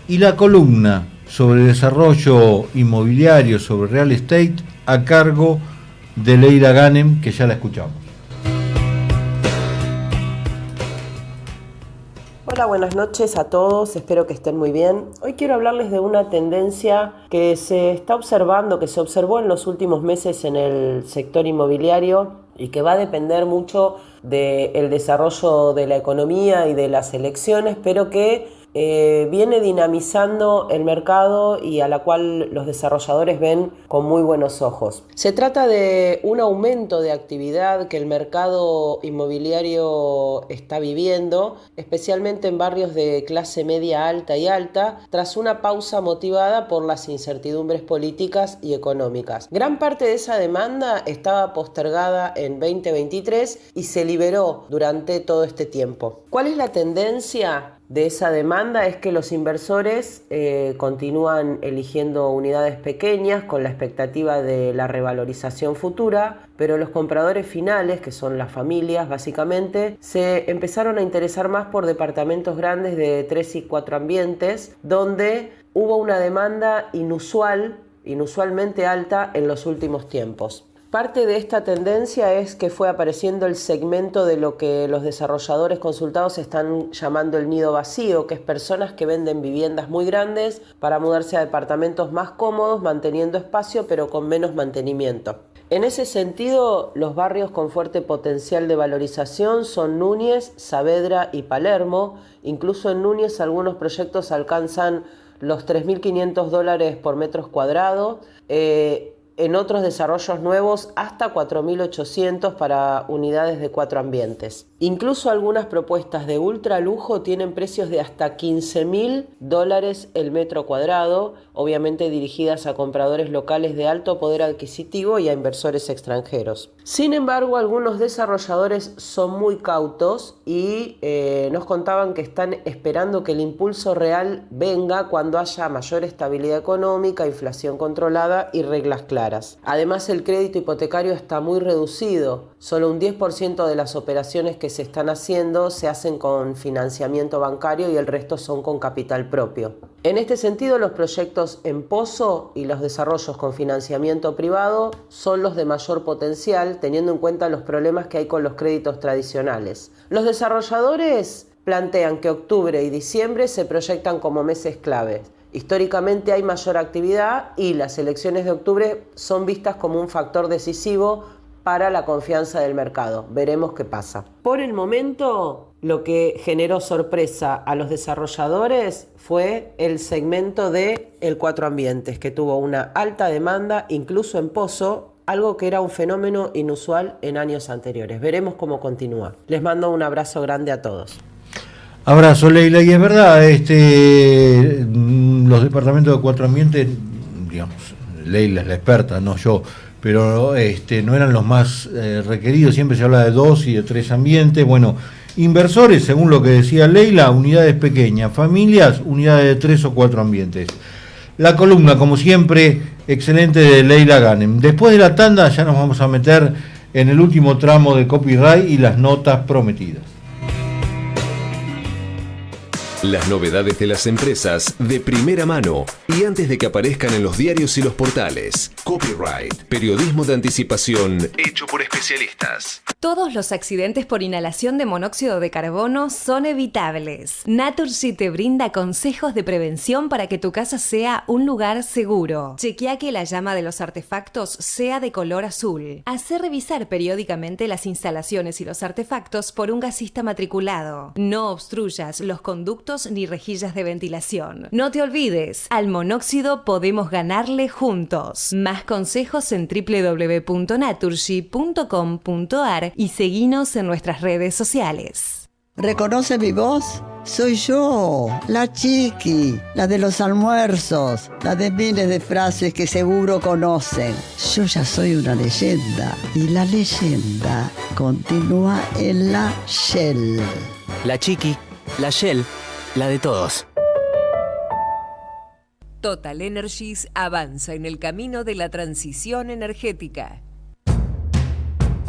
y la columna sobre desarrollo inmobiliario, sobre real estate, a cargo de Leira Ganem, que ya la escuchamos. Hola, buenas noches a todos, espero que estén muy bien. Hoy quiero hablarles de una tendencia que se está observando, que se observó en los últimos meses en el sector inmobiliario y que va a depender mucho del desarrollo de la economía y de las elecciones, pero que viene dinamizando el mercado y a la cual los desarrolladores ven con muy buenos ojos. Se trata de un aumento de actividad que el mercado inmobiliario está viviendo, especialmente en barrios de clase media alta y alta, tras una pausa motivada por las incertidumbres políticas y económicas. Gran parte de esa demanda estaba postergada en 2023 y se liberó durante todo este tiempo. ¿Cuál es la tendencia de esa demanda? Es que los inversores continúan eligiendo unidades pequeñas con la expectativa de la revalorización futura, pero los compradores finales, que son las familias básicamente, se empezaron a interesar más por departamentos grandes de 3 y 4 ambientes, donde hubo una demanda inusualmente alta en los últimos tiempos. Parte de esta tendencia es que fue apareciendo el segmento de lo que los desarrolladores consultados están llamando el nido vacío, que es personas que venden viviendas muy grandes para mudarse a departamentos más cómodos, manteniendo espacio pero con menos mantenimiento. En ese sentido, los barrios con fuerte potencial de valorización son Núñez, Saavedra y Palermo. Incluso en Núñez algunos proyectos alcanzan los $3.500 por metro cuadrado. En otros desarrollos nuevos hasta 4.800 para unidades de 4 ambientes. Incluso algunas propuestas de ultralujo tienen precios de hasta $15.000 el metro cuadrado, obviamente dirigidas a compradores locales de alto poder adquisitivo y a inversores extranjeros. Sin embargo, algunos desarrolladores son muy cautos y nos contaban que están esperando que el impulso real venga cuando haya mayor estabilidad económica, inflación controlada y reglas claras. Además, el crédito hipotecario está muy reducido. Solo un 10% de las operaciones que se están haciendo se hacen con financiamiento bancario y el resto son con capital propio. En este sentido, los proyectos en pozo y los desarrollos con financiamiento privado son los de mayor potencial, teniendo en cuenta los problemas que hay con los créditos tradicionales. Los desarrolladores plantean que octubre y diciembre se proyectan como meses claves. Históricamente hay mayor actividad y las elecciones de octubre son vistas como un factor decisivo para la confianza del mercado. Veremos qué pasa. Por el momento, lo que generó sorpresa a los desarrolladores fue el segmento de el 4 ambientes, que tuvo una alta demanda, incluso en Pozo, algo que era un fenómeno inusual en años anteriores. Veremos cómo continúa. Les mando un abrazo grande a todos. Abrazo, Leila, y es verdad, los departamentos de 4 ambientes, digamos, Leila es la experta, no yo, pero no eran los más requeridos, siempre se habla de 2 y de 3 ambientes. Bueno, inversores, según lo que decía Leila, unidades pequeñas, familias, unidades de 3 o 4 ambientes. La columna, como siempre, excelente, de Leila Ghanem. Después de la tanda ya nos vamos a meter en el último tramo de copyright y las notas prometidas. Las novedades de las empresas de primera mano y antes de que aparezcan en los diarios y los portales. Copyright, periodismo de anticipación hecho por especialistas. Todos los accidentes por inhalación de monóxido de carbono son evitables. Naturgy te brinda consejos de prevención para que tu casa sea un lugar seguro. Chequea que la llama de los artefactos sea de color azul. Hacé revisar periódicamente las instalaciones y los artefactos por un gasista matriculado. No obstruyas los conductos ni rejillas de ventilación. No te olvides, al monóxido podemos ganarle juntos. Más consejos en www.naturgy.com.ar y seguinos en nuestras redes sociales. ¿Reconoce mi voz? Soy yo, la Chiqui, la de los almuerzos, la de miles de frases que seguro conocen. Yo ya soy una leyenda y la leyenda continúa en la Shell. La Chiqui, la Shell, la de todos. Total Energies avanza en el camino de la transición energética.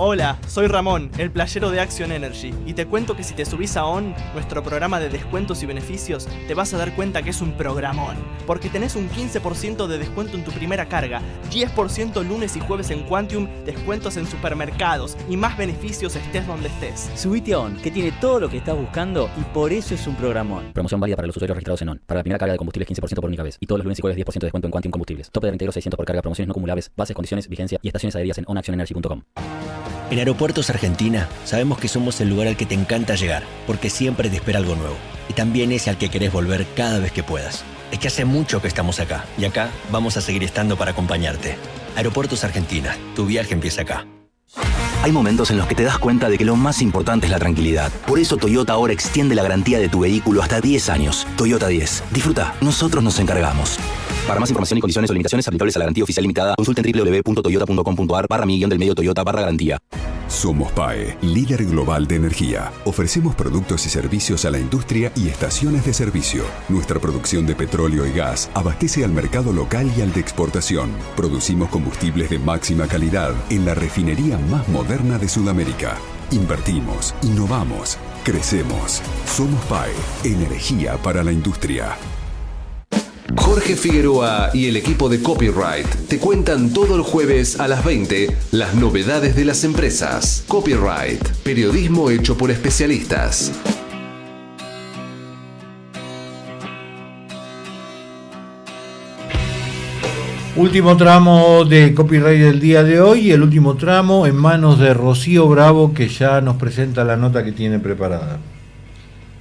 Hola, soy Ramón, el playero de Action Energy, y te cuento que si te subís a ON, nuestro programa de descuentos y beneficios, te vas a dar cuenta que es un programón, porque tenés un 15% de descuento en tu primera carga, 10% lunes y jueves en Quantium, descuentos en supermercados y más beneficios estés donde estés. Subite a ON, que tiene todo lo que estás buscando y por eso es un programón. Promoción válida para los usuarios registrados en ON. Para la primera carga de combustibles 15% por única vez. Y todos los lunes y jueves 10% de descuento en Quantium Combustibles. Tope de reintegro 600 por carga, promociones no acumulables, bases, condiciones, vigencia y estaciones adheridas en onactionenergy.com. En Aeropuertos Argentina sabemos que somos el lugar al que te encanta llegar, porque siempre te espera algo nuevo. Y también ese al que querés volver cada vez que puedas. Es que hace mucho que estamos acá, y acá vamos a seguir estando para acompañarte. Aeropuertos Argentina, tu viaje empieza acá. Hay momentos en los que te das cuenta de que lo más importante es la tranquilidad. Por eso Toyota ahora extiende la garantía de tu vehículo hasta 10 años. Toyota 10. Disfruta, nosotros nos encargamos. Para más información y condiciones o limitaciones aplicables a la garantía oficial limitada, consulten www.toyota.com.ar/millón-del-medio Toyota /garantía. Somos PAE, líder global de energía. Ofrecemos productos y servicios a la industria y estaciones de servicio. Nuestra producción de petróleo y gas abastece al mercado local y al de exportación. Producimos combustibles de máxima calidad en la refinería más moderna de Sudamérica. Invertimos, innovamos, crecemos. Somos PAE, energía para la industria. Jorge Figueroa y el equipo de Copyright te cuentan todo el jueves a las 20 las novedades de las empresas. Copyright, periodismo hecho por especialistas. Último tramo de Copyright del día de hoy y el último tramo en manos de Rocío Bravo, que ya nos presenta la nota que tiene preparada.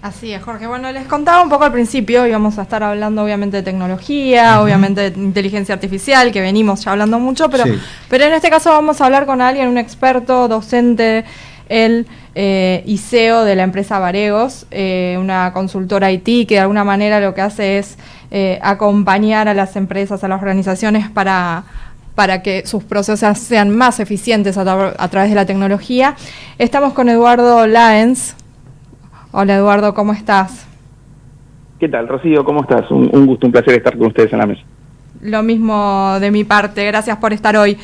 Así es, Jorge. Bueno, les contaba un poco al principio, íbamos a estar hablando obviamente de tecnología, obviamente de inteligencia artificial, que venimos ya hablando mucho, pero en este caso vamos a hablar con alguien, un experto, docente, el ICEO de la empresa Varegos, una consultora IT que de alguna manera lo que hace es acompañar a las empresas, a las organizaciones para que sus procesos sean más eficientes a través de la tecnología. Estamos con Eduardo Laens. Hola Eduardo, ¿cómo estás? ¿Qué tal, Rocío? ¿Cómo estás? Un gusto, un placer estar con ustedes en la mesa. Lo mismo de mi parte, gracias por estar hoy.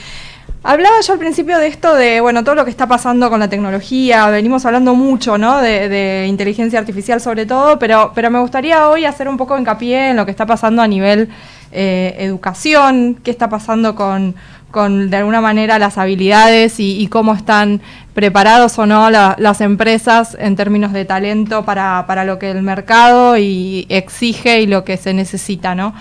Hablaba yo al principio de esto de, bueno, todo lo que está pasando con la tecnología, venimos hablando mucho, ¿no?, de inteligencia artificial sobre todo, pero me gustaría hoy hacer un poco hincapié en lo que está pasando a nivel educación, qué está pasando con de alguna manera las habilidades y cómo están preparados o no las empresas en términos de talento para lo que el mercado exige y lo que se necesita, ¿no?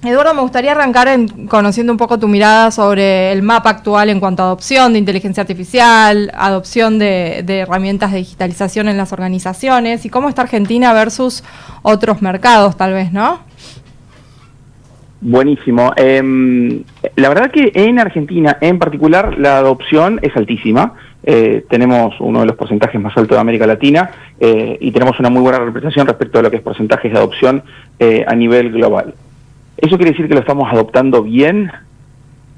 Eduardo, me gustaría arrancar conociendo un poco tu mirada sobre el mapa actual en cuanto a adopción de inteligencia artificial, adopción de herramientas de digitalización en las organizaciones y cómo está Argentina versus otros mercados, tal vez, ¿no? Buenísimo. La verdad que en Argentina, en particular, la adopción es altísima. Tenemos uno de los porcentajes más altos de América Latina y tenemos una muy buena representación respecto a lo que es porcentajes de adopción a nivel global. ¿Eso quiere decir que lo estamos adoptando bien?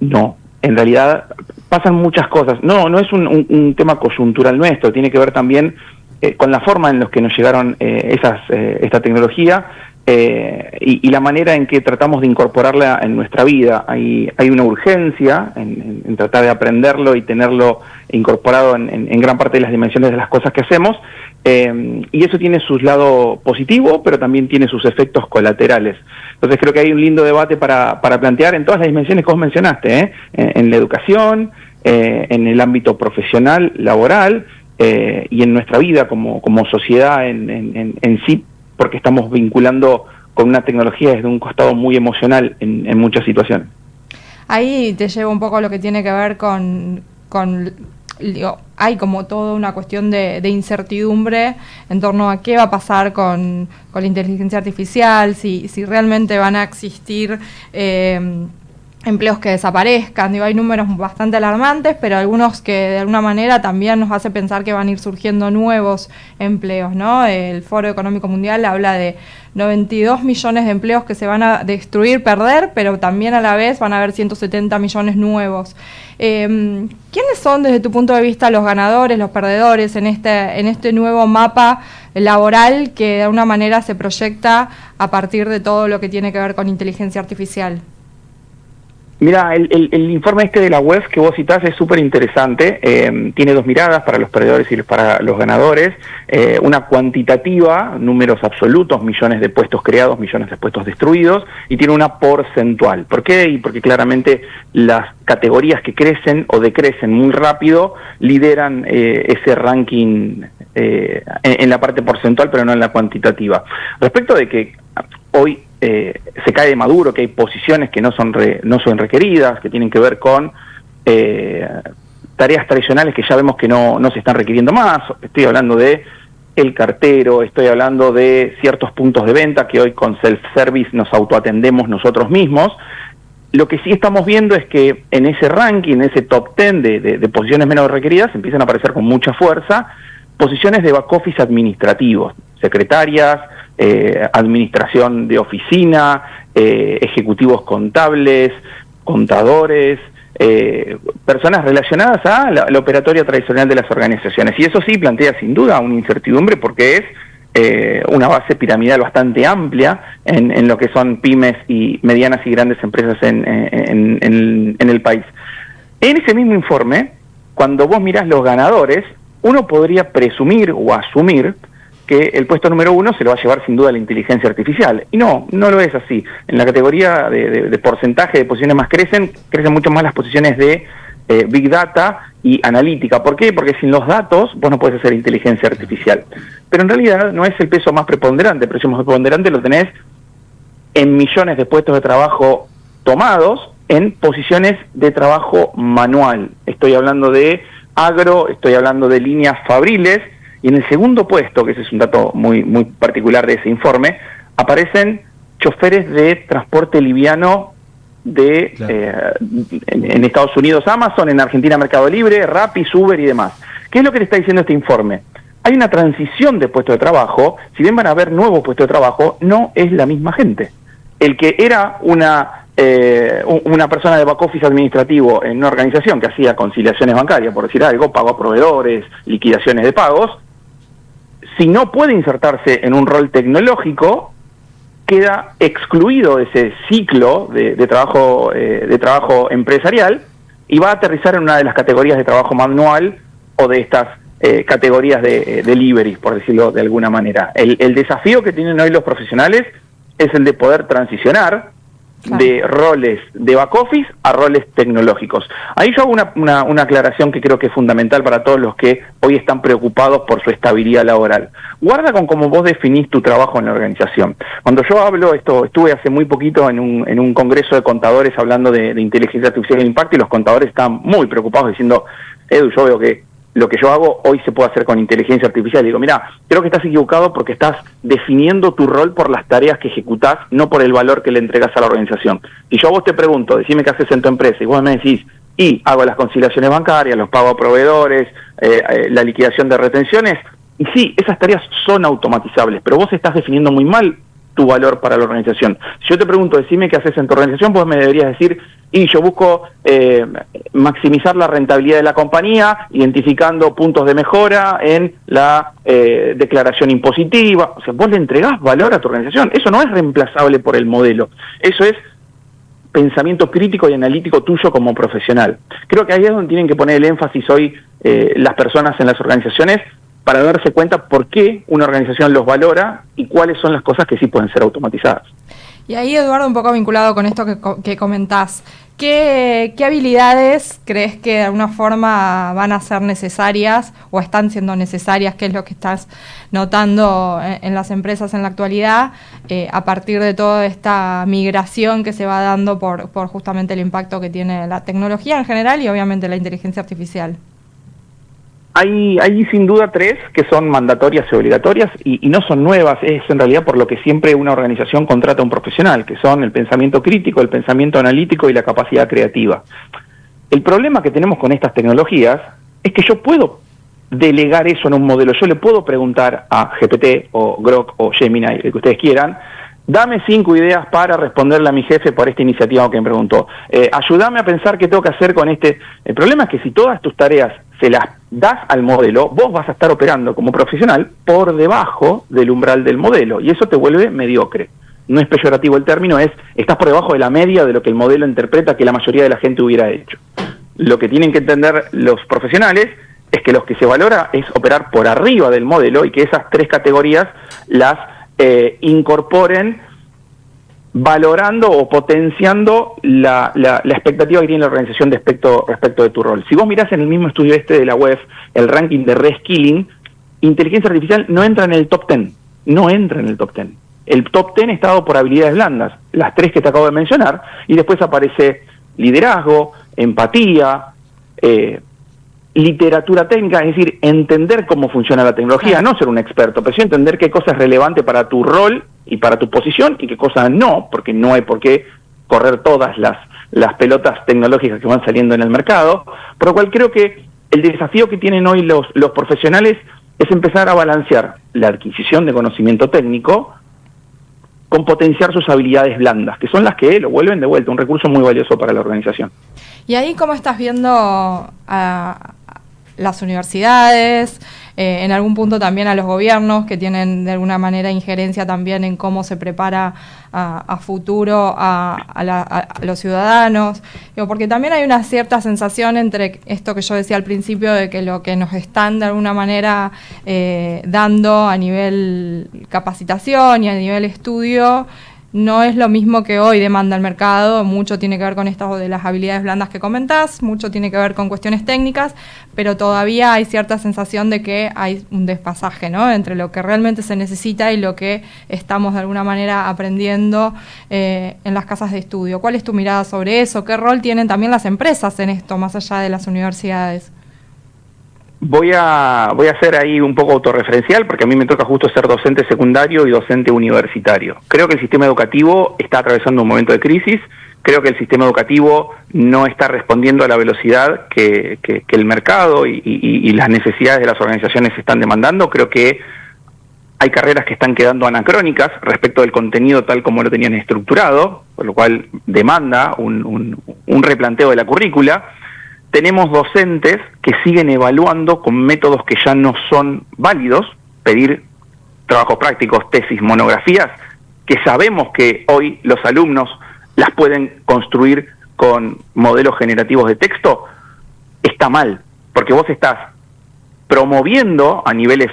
No. En realidad pasan muchas cosas. No es un tema coyuntural nuestro, tiene que ver también con la forma en la que nos llegaron esta tecnología y la manera en que tratamos de incorporarla en nuestra vida. Hay una urgencia en tratar de aprenderlo y tenerlo incorporado en gran parte de las dimensiones de las cosas que hacemos, y eso tiene su lado positivo, pero también tiene sus efectos colaterales. Entonces creo que hay un lindo debate para plantear en todas las dimensiones que vos mencionaste, en la educación, en el ámbito profesional, laboral, y en nuestra vida como sociedad en sí, porque estamos vinculando con una tecnología desde un costado muy emocional en muchas situaciones. Ahí te llevo un poco a lo que tiene que ver con hay como toda una cuestión de incertidumbre en torno a qué va a pasar con la inteligencia artificial, si realmente van a existir empleos que desaparezcan. Hay números bastante alarmantes, pero algunos que de alguna manera también nos hace pensar que van a ir surgiendo nuevos empleos, ¿no? El Foro Económico Mundial habla de 92 millones de empleos que se van a destruir, perder, pero también a la vez van a haber 170 millones nuevos. ¿Quiénes son desde tu punto de vista los ganadores, los perdedores en este nuevo mapa laboral que de alguna manera se proyecta a partir de todo lo que tiene que ver con inteligencia artificial? Mira, el informe de la web que vos citás es súper interesante. Tiene dos miradas, para los perdedores y para los ganadores. Una cuantitativa, números absolutos, millones de puestos creados, millones de puestos destruidos, y tiene una porcentual. ¿Por qué? Y porque claramente las categorías que crecen o decrecen muy rápido lideran ese ranking en la parte porcentual, pero no en la cuantitativa. Respecto de que hoy se cae de maduro, que hay posiciones que no son requeridas, que tienen que ver con tareas tradicionales que ya vemos que no se están requiriendo más. Estoy hablando de el cartero, estoy hablando de ciertos puntos de venta que hoy con self-service nos autoatendemos nosotros mismos. Lo que sí estamos viendo es que en ese ranking, en ese top 10 de posiciones menos requeridas, empiezan a aparecer con mucha fuerza posiciones de back office administrativos, secretarias, administración de oficina, ejecutivos contables, contadores, personas relacionadas a la operatoria tradicional de las organizaciones. Y eso sí plantea sin duda una incertidumbre porque es una base piramidal bastante amplia en lo que son pymes y medianas y grandes empresas en el país. En ese mismo informe, cuando vos mirás los ganadores, uno podría presumir o asumir que el puesto número 1 se lo va a llevar sin duda la inteligencia artificial. Y no lo es así. En la categoría de porcentaje de posiciones más crecen mucho más las posiciones de Big Data y analítica. ¿Por qué? Porque sin los datos vos no podés hacer inteligencia artificial. Pero en realidad no es el peso más preponderante. El peso más preponderante lo tenés en millones de puestos de trabajo tomados en posiciones de trabajo manual. Estoy hablando de agro, estoy hablando de líneas fabriles. Y en el segundo puesto, que ese es un dato muy particular de ese informe, aparecen choferes de transporte liviano en Estados Unidos Amazon, en Argentina Mercado Libre, Rappi, Uber y demás. ¿Qué es lo que le está diciendo este informe? Hay una transición de puesto de trabajo, si bien van a haber nuevos puestos de trabajo, no es la misma gente. El que era una persona de back office administrativo en una organización que hacía conciliaciones bancarias, por decir algo, pago a proveedores, liquidaciones de pagos, si no puede insertarse en un rol tecnológico, queda excluido de ese ciclo de trabajo empresarial y va a aterrizar en una de las categorías de trabajo manual o de estas categorías de delivery, por decirlo de alguna manera. El desafío que tienen hoy los profesionales es el de poder transicionar de roles de back office a roles tecnológicos. Ahí yo hago una aclaración que creo que es fundamental para todos los que hoy están preocupados por su estabilidad laboral. Guarda con cómo vos definís tu trabajo en la organización. Cuando yo hablo, estuve hace muy poquito en un congreso de contadores hablando de inteligencia artificial e impacto, y los contadores estaban muy preocupados diciendo, Edu, yo veo que lo que yo hago hoy se puede hacer con inteligencia artificial. Y digo, mira, creo que estás equivocado porque estás definiendo tu rol por las tareas que ejecutás, no por el valor que le entregas a la organización. Si yo a vos te pregunto, decime qué haces en tu empresa, y vos me decís, y hago las conciliaciones bancarias, los pagos a proveedores, la liquidación de retenciones, y sí, esas tareas son automatizables, pero vos estás definiendo muy mal tu valor para la organización. Si yo te pregunto, decime qué haces en tu organización, vos me deberías decir, y yo busco maximizar la rentabilidad de la compañía, identificando puntos de mejora en la declaración impositiva. O sea, vos le entregás valor a tu organización. Eso no es reemplazable por el modelo. Eso es pensamiento crítico y analítico tuyo como profesional. Creo que ahí es donde tienen que poner el énfasis hoy las personas en las organizaciones, para darse cuenta por qué una organización los valora y cuáles son las cosas que sí pueden ser automatizadas. Y ahí, Eduardo, un poco vinculado con esto que comentás, ¿qué habilidades crees que de alguna forma van a ser necesarias o están siendo necesarias? ¿Qué es lo que estás notando en las empresas en la actualidad a partir de toda esta migración que se va dando por justamente el impacto que tiene la tecnología en general y obviamente la inteligencia artificial? Hay sin duda 3 que son mandatorias y obligatorias y no son nuevas, es en realidad por lo que siempre una organización contrata a un profesional, que son el pensamiento crítico, el pensamiento analítico y la capacidad creativa. El problema que tenemos con estas tecnologías es que yo puedo delegar eso en un modelo, yo le puedo preguntar a GPT o Grok o Gemini, el que ustedes quieran, dame 5 ideas para responderle a mi jefe por esta iniciativa que me preguntó. Ayúdame a pensar qué tengo que hacer con este. El problema es que si todas tus tareas se las das al modelo, vos vas a estar operando como profesional por debajo del umbral del modelo, y eso te vuelve mediocre. No es peyorativo el término, estás por debajo de la media de lo que el modelo interpreta que la mayoría de la gente hubiera hecho. Lo que tienen que entender los profesionales es que lo que se valora es operar por arriba del modelo y que esas 3 categorías las incorporen valorando o potenciando la expectativa que tiene la organización respecto de tu rol. Si vos mirás en el mismo estudio de la web, el ranking de reskilling, inteligencia artificial no entra en el top 10, no entra en el top 10. El top 10 está dado por habilidades blandas, las 3 que te acabo de mencionar, y después aparece liderazgo, empatía, literatura técnica, es decir, entender cómo funciona la tecnología, no ser un experto, pero sí entender qué cosa es relevante para tu rol y para tu posición y qué cosa no, porque no hay por qué correr todas las pelotas tecnológicas que van saliendo en el mercado, por lo cual creo que el desafío que tienen hoy los profesionales es empezar a balancear la adquisición de conocimiento técnico con potenciar sus habilidades blandas, que son las que lo vuelven de vuelta, un recurso muy valioso para la organización. Y ahí, ¿cómo estás viendo a las universidades, en algún punto también a los gobiernos que tienen de alguna manera injerencia también en cómo se prepara a futuro a los ciudadanos? Digo, porque también hay una cierta sensación entre esto que yo decía al principio de que lo que nos están de alguna manera dando a nivel capacitación y a nivel estudio no es lo mismo que hoy demanda el mercado. Mucho tiene que ver con esto de las habilidades blandas que comentás, mucho tiene que ver con cuestiones técnicas, pero todavía hay cierta sensación de que hay un desfasaje, ¿no?, entre lo que realmente se necesita y lo que estamos de alguna manera aprendiendo en las casas de estudio. ¿Cuál es tu mirada sobre eso? ¿Qué rol tienen también las empresas en esto, más allá de las universidades? Voy a ser ahí un poco autorreferencial, porque a mí me toca justo ser docente secundario y docente universitario. Creo que el sistema educativo está atravesando un momento de crisis. Creo que el sistema educativo no está respondiendo a la velocidad que el mercado y las necesidades de las organizaciones están demandando. Creo que hay carreras que están quedando anacrónicas respecto del contenido tal como lo tenían estructurado, por lo cual demanda un replanteo de la currícula. Tenemos docentes que siguen evaluando con métodos que ya no son válidos, pedir trabajos prácticos, tesis, monografías, que sabemos que hoy los alumnos las pueden construir con modelos generativos de texto. Está mal, porque vos estás promoviendo a niveles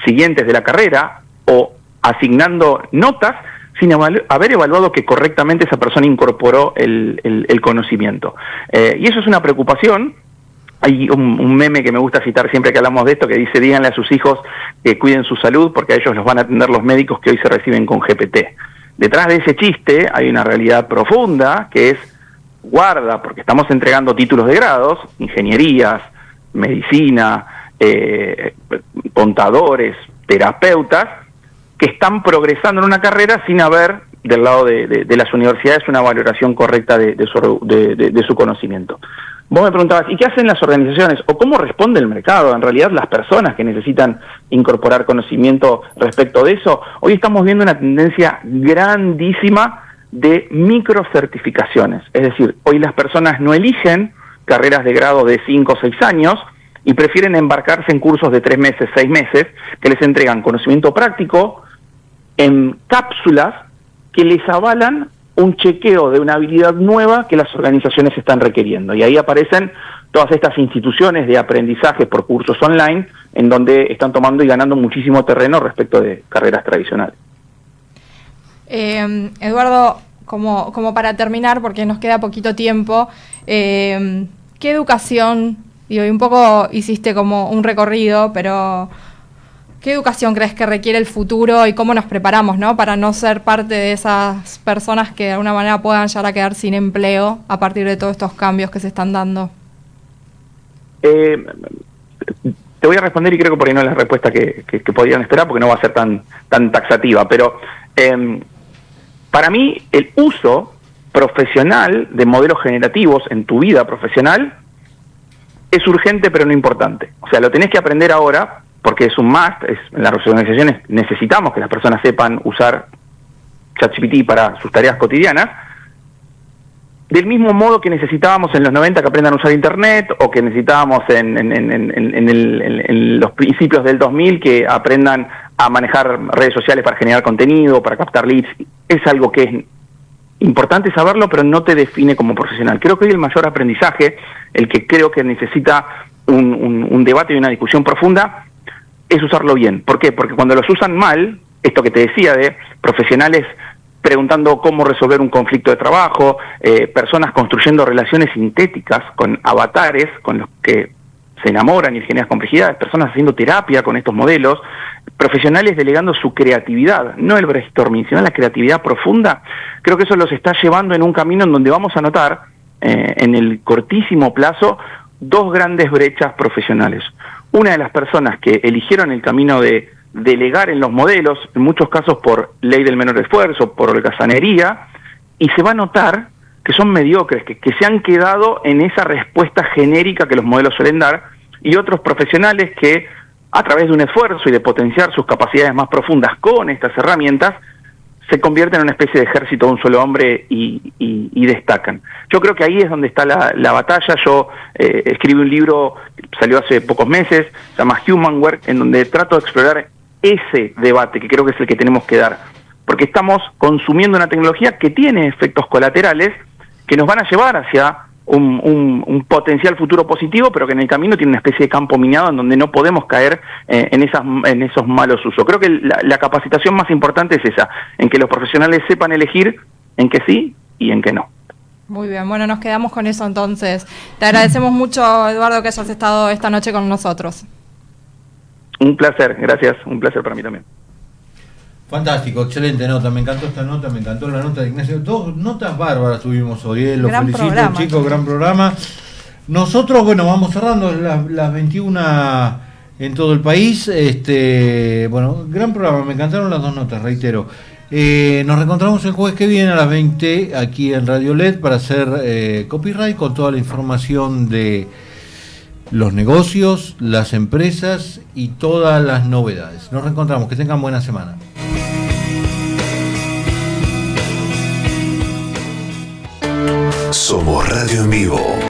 siguientes de la carrera o asignando notas sin haber evaluado que correctamente esa persona incorporó el conocimiento. Y eso es una preocupación. Hay un meme que me gusta citar siempre que hablamos de esto, que dice: díganle a sus hijos que cuiden su salud porque a ellos los van a atender los médicos que hoy se reciben con GPT. Detrás de ese chiste hay una realidad profunda que es: guarda, porque estamos entregando títulos de grados, ingenierías, medicina, contadores, terapeutas, que están progresando en una carrera sin haber, del lado de las universidades, una valoración correcta de su conocimiento. Vos me preguntabas, ¿y qué hacen las organizaciones? ¿O cómo responde el mercado? En realidad, las personas que necesitan incorporar conocimiento respecto de eso. Hoy estamos viendo una tendencia grandísima de microcertificaciones. Es decir, hoy las personas no eligen carreras de grado de 5 o 6 años y prefieren embarcarse en cursos de 3 meses, 6 meses, que les entregan conocimiento práctico en cápsulas que les avalan un chequeo de una habilidad nueva que las organizaciones están requiriendo. Y ahí aparecen todas estas instituciones de aprendizaje por cursos online, en donde están tomando y ganando muchísimo terreno respecto de carreras tradicionales. Eduardo, como para terminar, porque nos queda poquito tiempo, ¿qué educación, y hoy un poco hiciste como un recorrido, pero ¿qué educación crees que requiere el futuro y cómo nos preparamos, ¿no?, para no ser parte de esas personas que de alguna manera puedan llegar a quedar sin empleo a partir de todos estos cambios que se están dando? Te voy a responder, y creo que por ahí no es la respuesta que podrían esperar, porque no va a ser tan taxativa, pero para mí el uso profesional de modelos generativos en tu vida profesional es urgente pero no importante. O sea, lo tenés que aprender ahora, porque es un must. En las organizaciones necesitamos que las personas sepan usar ChatGPT para sus tareas cotidianas, del mismo modo que necesitábamos en los 90 que aprendan a usar Internet, o que necesitábamos en los principios del 2000 que aprendan a manejar redes sociales para generar contenido, para captar leads. Es algo que es importante saberlo, pero no te define como profesional. Creo que hoy el mayor aprendizaje, el que creo que necesita un debate y una discusión profunda, es usarlo bien. ¿Por qué? Porque cuando los usan mal, esto que te decía de profesionales preguntando cómo resolver un conflicto de trabajo, personas construyendo relaciones sintéticas con avatares con los que se enamoran y generan complejidades, personas haciendo terapia con estos modelos, profesionales delegando su creatividad, no el brainstorming, sino la creatividad profunda. Creo que eso los está llevando en un camino en donde vamos a notar en el cortísimo plazo dos grandes brechas profesionales. Una de las personas que eligieron el camino de delegar en los modelos, en muchos casos por ley del menor esfuerzo, por holgazanería, y se va a notar que son mediocres, que se han quedado en esa respuesta genérica que los modelos suelen dar, y otros profesionales que, a través de un esfuerzo y de potenciar sus capacidades más profundas con estas herramientas, se convierten en una especie de ejército de un solo hombre y destacan. Yo creo que ahí es donde está la batalla. Yo escribí un libro, salió hace pocos meses, se llama Humanware, en donde trato de explorar ese debate, que creo que es el que tenemos que dar, porque estamos consumiendo una tecnología que tiene efectos colaterales que nos van a llevar hacia un potencial futuro positivo, pero que en el camino tiene una especie de campo minado en donde no podemos caer en esos malos usos. Creo que la capacitación más importante es esa, en que los profesionales sepan elegir en que sí y en que no. Muy bien, bueno, nos quedamos con eso entonces. Te agradecemos mucho, Eduardo, que hayas estado esta noche con nosotros. Un placer, gracias, un placer para mí también. Fantástico, excelente nota, me encantó esta nota, me encantó la nota de Ignacio. Dos notas bárbaras tuvimos hoy, lo gran felicito, programa, chicos, gran programa. Nosotros, bueno, vamos cerrando las 21 en todo el país. Bueno, gran programa, me encantaron las dos notas, reitero. Nos reencontramos el jueves que viene a las 20 aquí en Radio LED para hacer copyright con toda la información de los negocios, las empresas y todas las novedades. Nos reencontramos, que tengan buena semana. Somos Radio en Vivo.